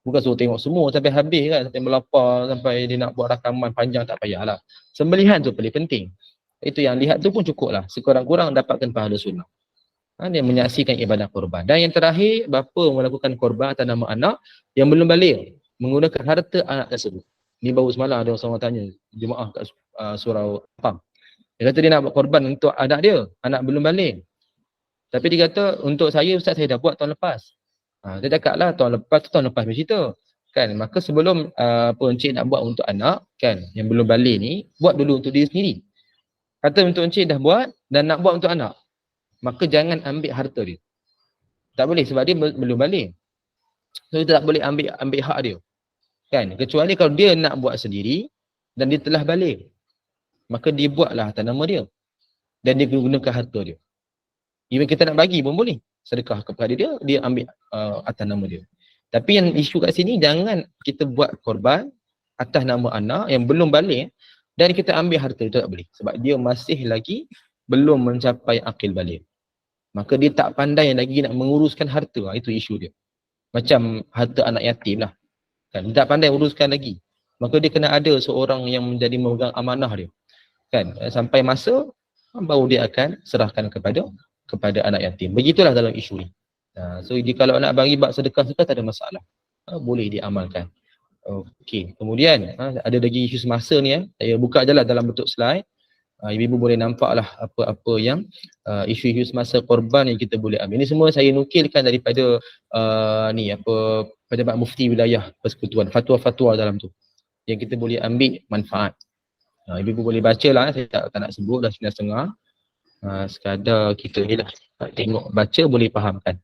Bukan suruh tengok semua sampai habis kan, sampai melapar, sampai dia nak buat rakaman panjang, tak payahlah. Sembelihan tu paling penting. Itu yang lihat tu pun cukup lah. Sekurang-kurang dapatkan pahala sunnah. Dia menyaksikan ibadah korban. Dan yang terakhir, bapa melakukan korban atas nama anak yang belum balik, menggunakan harta anak tersebut. Ni baru semalam ada seorang tanya, jemaah kat surau Pam. Dia kata dia nak buat korban untuk anak dia, anak belum balik. Tapi dia kata, untuk saya Ustaz, saya dah buat tahun lepas. Dia cakap lah, tahun lepas punya cerita. Kan, maka sebelum encik nak buat untuk anak, kan, yang belum balik ni, buat dulu untuk diri sendiri. Kata untuk encik dah buat dan nak buat untuk anak, maka jangan ambil harta dia. Tak boleh sebab dia belum balik. So kita tak boleh ambil hak dia. Kan? Kecuali kalau dia nak buat sendiri dan dia telah balik, maka dia buatlah atas nama dia. Dan dia gunakan harta dia. Even kita nak bagi pun boleh. Sedekah kepada dia, dia ambil atas nama dia. Tapi yang isu kat sini, jangan kita buat korban atas nama anak yang belum balik dan kita ambil harta itu, tak boleh. Sebab dia masih lagi belum mencapai akil balik. Maka dia tak pandai lagi nak menguruskan harta. Itu isu dia. Macam harta anak yatim lah. Kan? Dia tak pandai uruskan lagi. Maka dia kena ada seorang yang menjadi memegang amanah dia. Kan? Sampai masa baru dia akan serahkan kepada anak yatim. Begitulah dalam isu ni. So dia kalau nak bagi bab sedekah tak ada masalah. Boleh diamalkan. Okey. Kemudian ada lagi isu semasa ni. Saya buka je lah dalam bentuk slide. Ibu-ibu boleh nampaklah apa-apa yang isu-isu semasa korban yang kita boleh ambil. Ini semua saya nukilkan daripada pejabat mufti wilayah persekutuan, fatwa-fatwa dalam tu yang kita boleh ambil manfaat. Ibu-ibu boleh baca lah, saya tak nak sebut dah 9.30. Sekadar kita ni lah tengok, baca, boleh fahamkan.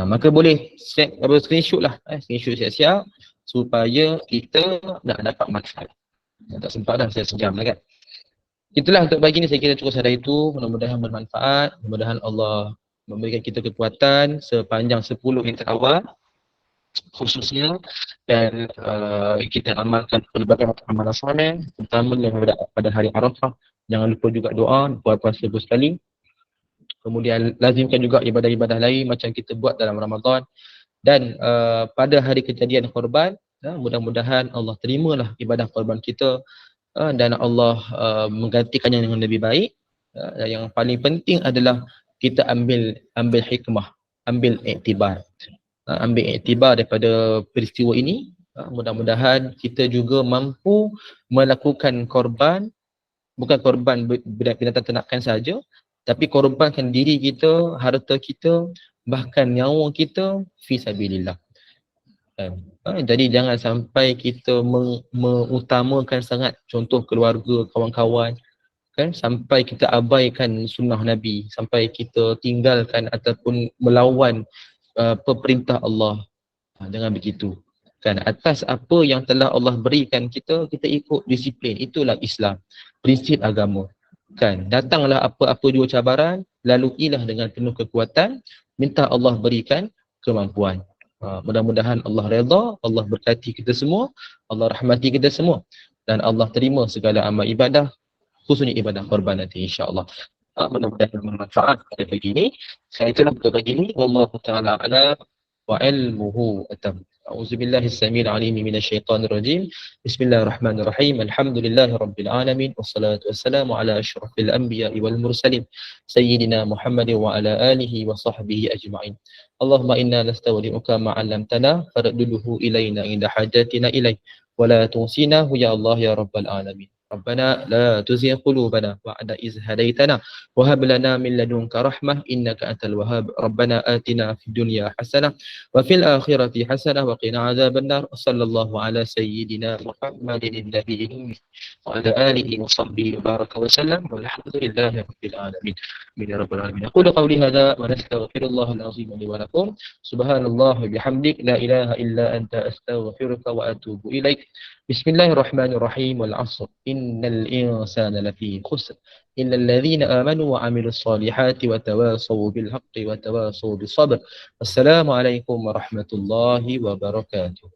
Maka boleh screenshot lah, screenshot siap-siap supaya kita nak dapat manfaat. Tak sempat dah, saya sejam lah kan. Itulah untuk pagi ni, saya kira cukup sampai itu. Mudah-mudahan bermanfaat. Mudah-mudahan Allah memberikan kita kekuatan sepanjang 10 minit awal khususnya, dan kita amalkan pelbagai amalan soleh, terutama yang pada hari Arafah. Jangan lupa juga doa, puasa sekali. Kemudian lazimkan juga ibadah-ibadah lain macam kita buat dalam Ramadan. Dan pada hari kejadian korban, mudah-mudahan Allah terimalah ibadah korban kita. Dan Allah menggantikannya dengan lebih baik. Yang paling penting adalah kita ambil hikmah, ambil iktibar. Ambil iktibar daripada peristiwa ini. Mudah-mudahan kita juga mampu melakukan korban, bukan korban binatang ternakan saja, tapi korbankan diri kita, harta kita, bahkan nyawa kita fi sabilillah. Jadi jangan sampai kita mengutamakan sangat contoh keluarga, kawan-kawan, kan, sampai kita abaikan sunnah Nabi, sampai kita tinggalkan ataupun melawan perintah Allah. Jangan begitu. Kan atas apa yang telah Allah berikan kita, kita ikut disiplin. Itulah Islam, prinsip agama. Kan datanglah apa-apa dua cabaran, laluilah dengan penuh kekuatan, minta Allah berikan kemampuan. Mudah-mudahan Allah redha, Allah berkati kita semua, Allah rahmati kita semua, dan Allah terima segala amal ibadah, khususnya ibadah korban nanti, insya-Allah. Mudah-mudahan bermanfaat pada pagi ini. Saya tutup pada pagi ini. Wallahu taala ala wa ilmuhu atam. A'udzubillahi as-sami'il 'alim minasyaitonir rajim. Bismillahirrahmanirrahim. Alhamdulillahirabbil alamin wassalatu wassalamu ala asyrafil anbiya'i wal mursalin sayyidina Muhammadin wa ala alihi wa sahbihi ajma'in. Allahumma inna nastawdi'uka ma 'allamtana faradduhu ilaina inda hajatina ilaih wa la tunsinahu ya Allah ya rabbal alamin. ربنا لا تزغ قلوبنا بعد إذ هديتنا وهب لنا من لدنك رحمة إنك أنت الوهاب ربنا آتنا في الدنيا حسنة وفي الآخرة حسنة وقنا عذاب النار وصلى الله على سيدنا محمد النبي وعلى آله وصحبه وبارك وسلم والحمد لله رب العالمين من رب العالمين. أقول قولي هذا ونستغفر الله العظيم لي ولكم. سبحان الله وبحمدك لا إله إلا أنت أستغفرك وأتوب إليك. بسم الله الرحمن الرحيم والعصر إن الإنسان لفي خسر إلا الذين آمنوا وعملوا الصالحات وتواصوا بالحق وتواصوا بالصبر. السلام عليكم ورحمة الله وبركاته.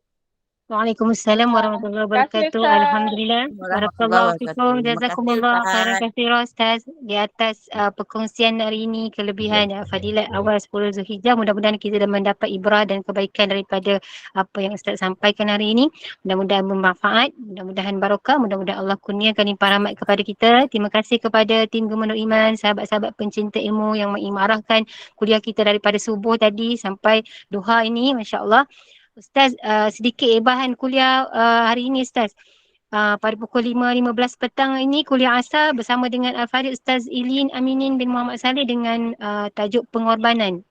Waalaikumsalam warahmatullahi wabarakatuh. Alhamdulillah. Barakallahu fikum. Jazakumullah khairan katsiran Ustaz di atas perkongsian hari ini, kelebihan fadilat awal 10 Zulhijjah. Mudah-mudahan kita dah mendapat ibrah dan kebaikan daripada apa yang Ustaz sampaikan hari ini. Mudah-mudahan bermanfaat, mudah-mudahan barakah, mudah-mudahan Allah kurniakan limpah rahmat kepada kita. Terima kasih kepada tim Gubernur Iman, sahabat-sahabat pencinta ilmu yang mengimarahkan kuliah kita daripada subuh tadi sampai duha ini, masya-Allah. Ustaz, sedikit bahan kuliah hari ini Ustaz. Pada pukul 5.15 petang ini kuliah asar bersama dengan Al-Fadhil Ustaz Ilin Aminin bin Muhammad Saleh dengan tajuk pengorbanan.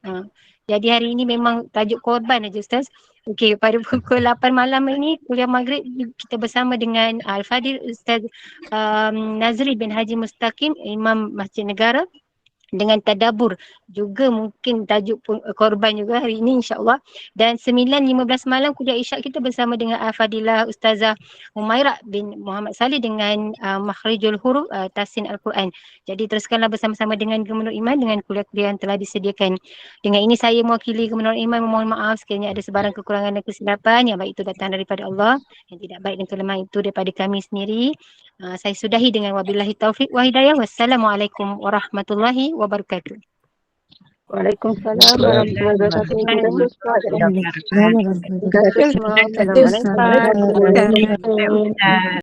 Jadi hari ini memang tajuk korban aja Ustaz. Okey, pada pukul 8 malam ini kuliah maghrib kita bersama dengan Al-Fadhil Ustaz Nazri bin Haji Mustaqim, Imam Masjid Negara, dengan tadabbur juga, mungkin tajuk korban juga hari ini insya-Allah. Dan 9.15 malam kuliah isyak kita bersama dengan Al-Fadilah Ustazah Humairah bin Muhammad Saleh dengan Makhrijul Huruf Tahsin Al-Quran. Jadi teruskanlah bersama-sama dengan Gubernur Iman dengan kuliah-kuliah yang telah disediakan. Dengan ini saya mewakili Gubernur Iman memohon maaf sekiranya ada sebarang kekurangan dan kesilapan. Yang baik itu datang daripada Allah, yang tidak baik dan kelemahan itu daripada kami sendiri. Saya sudahi dengan wabillahi taufik wa hidayah. Wassalamualaikum warahmatullahi wabarakatuh. Waalaikumsalam warahmatullahi wabarakatuh. Terima kasih Ustaz. Terima kasih Ustaz.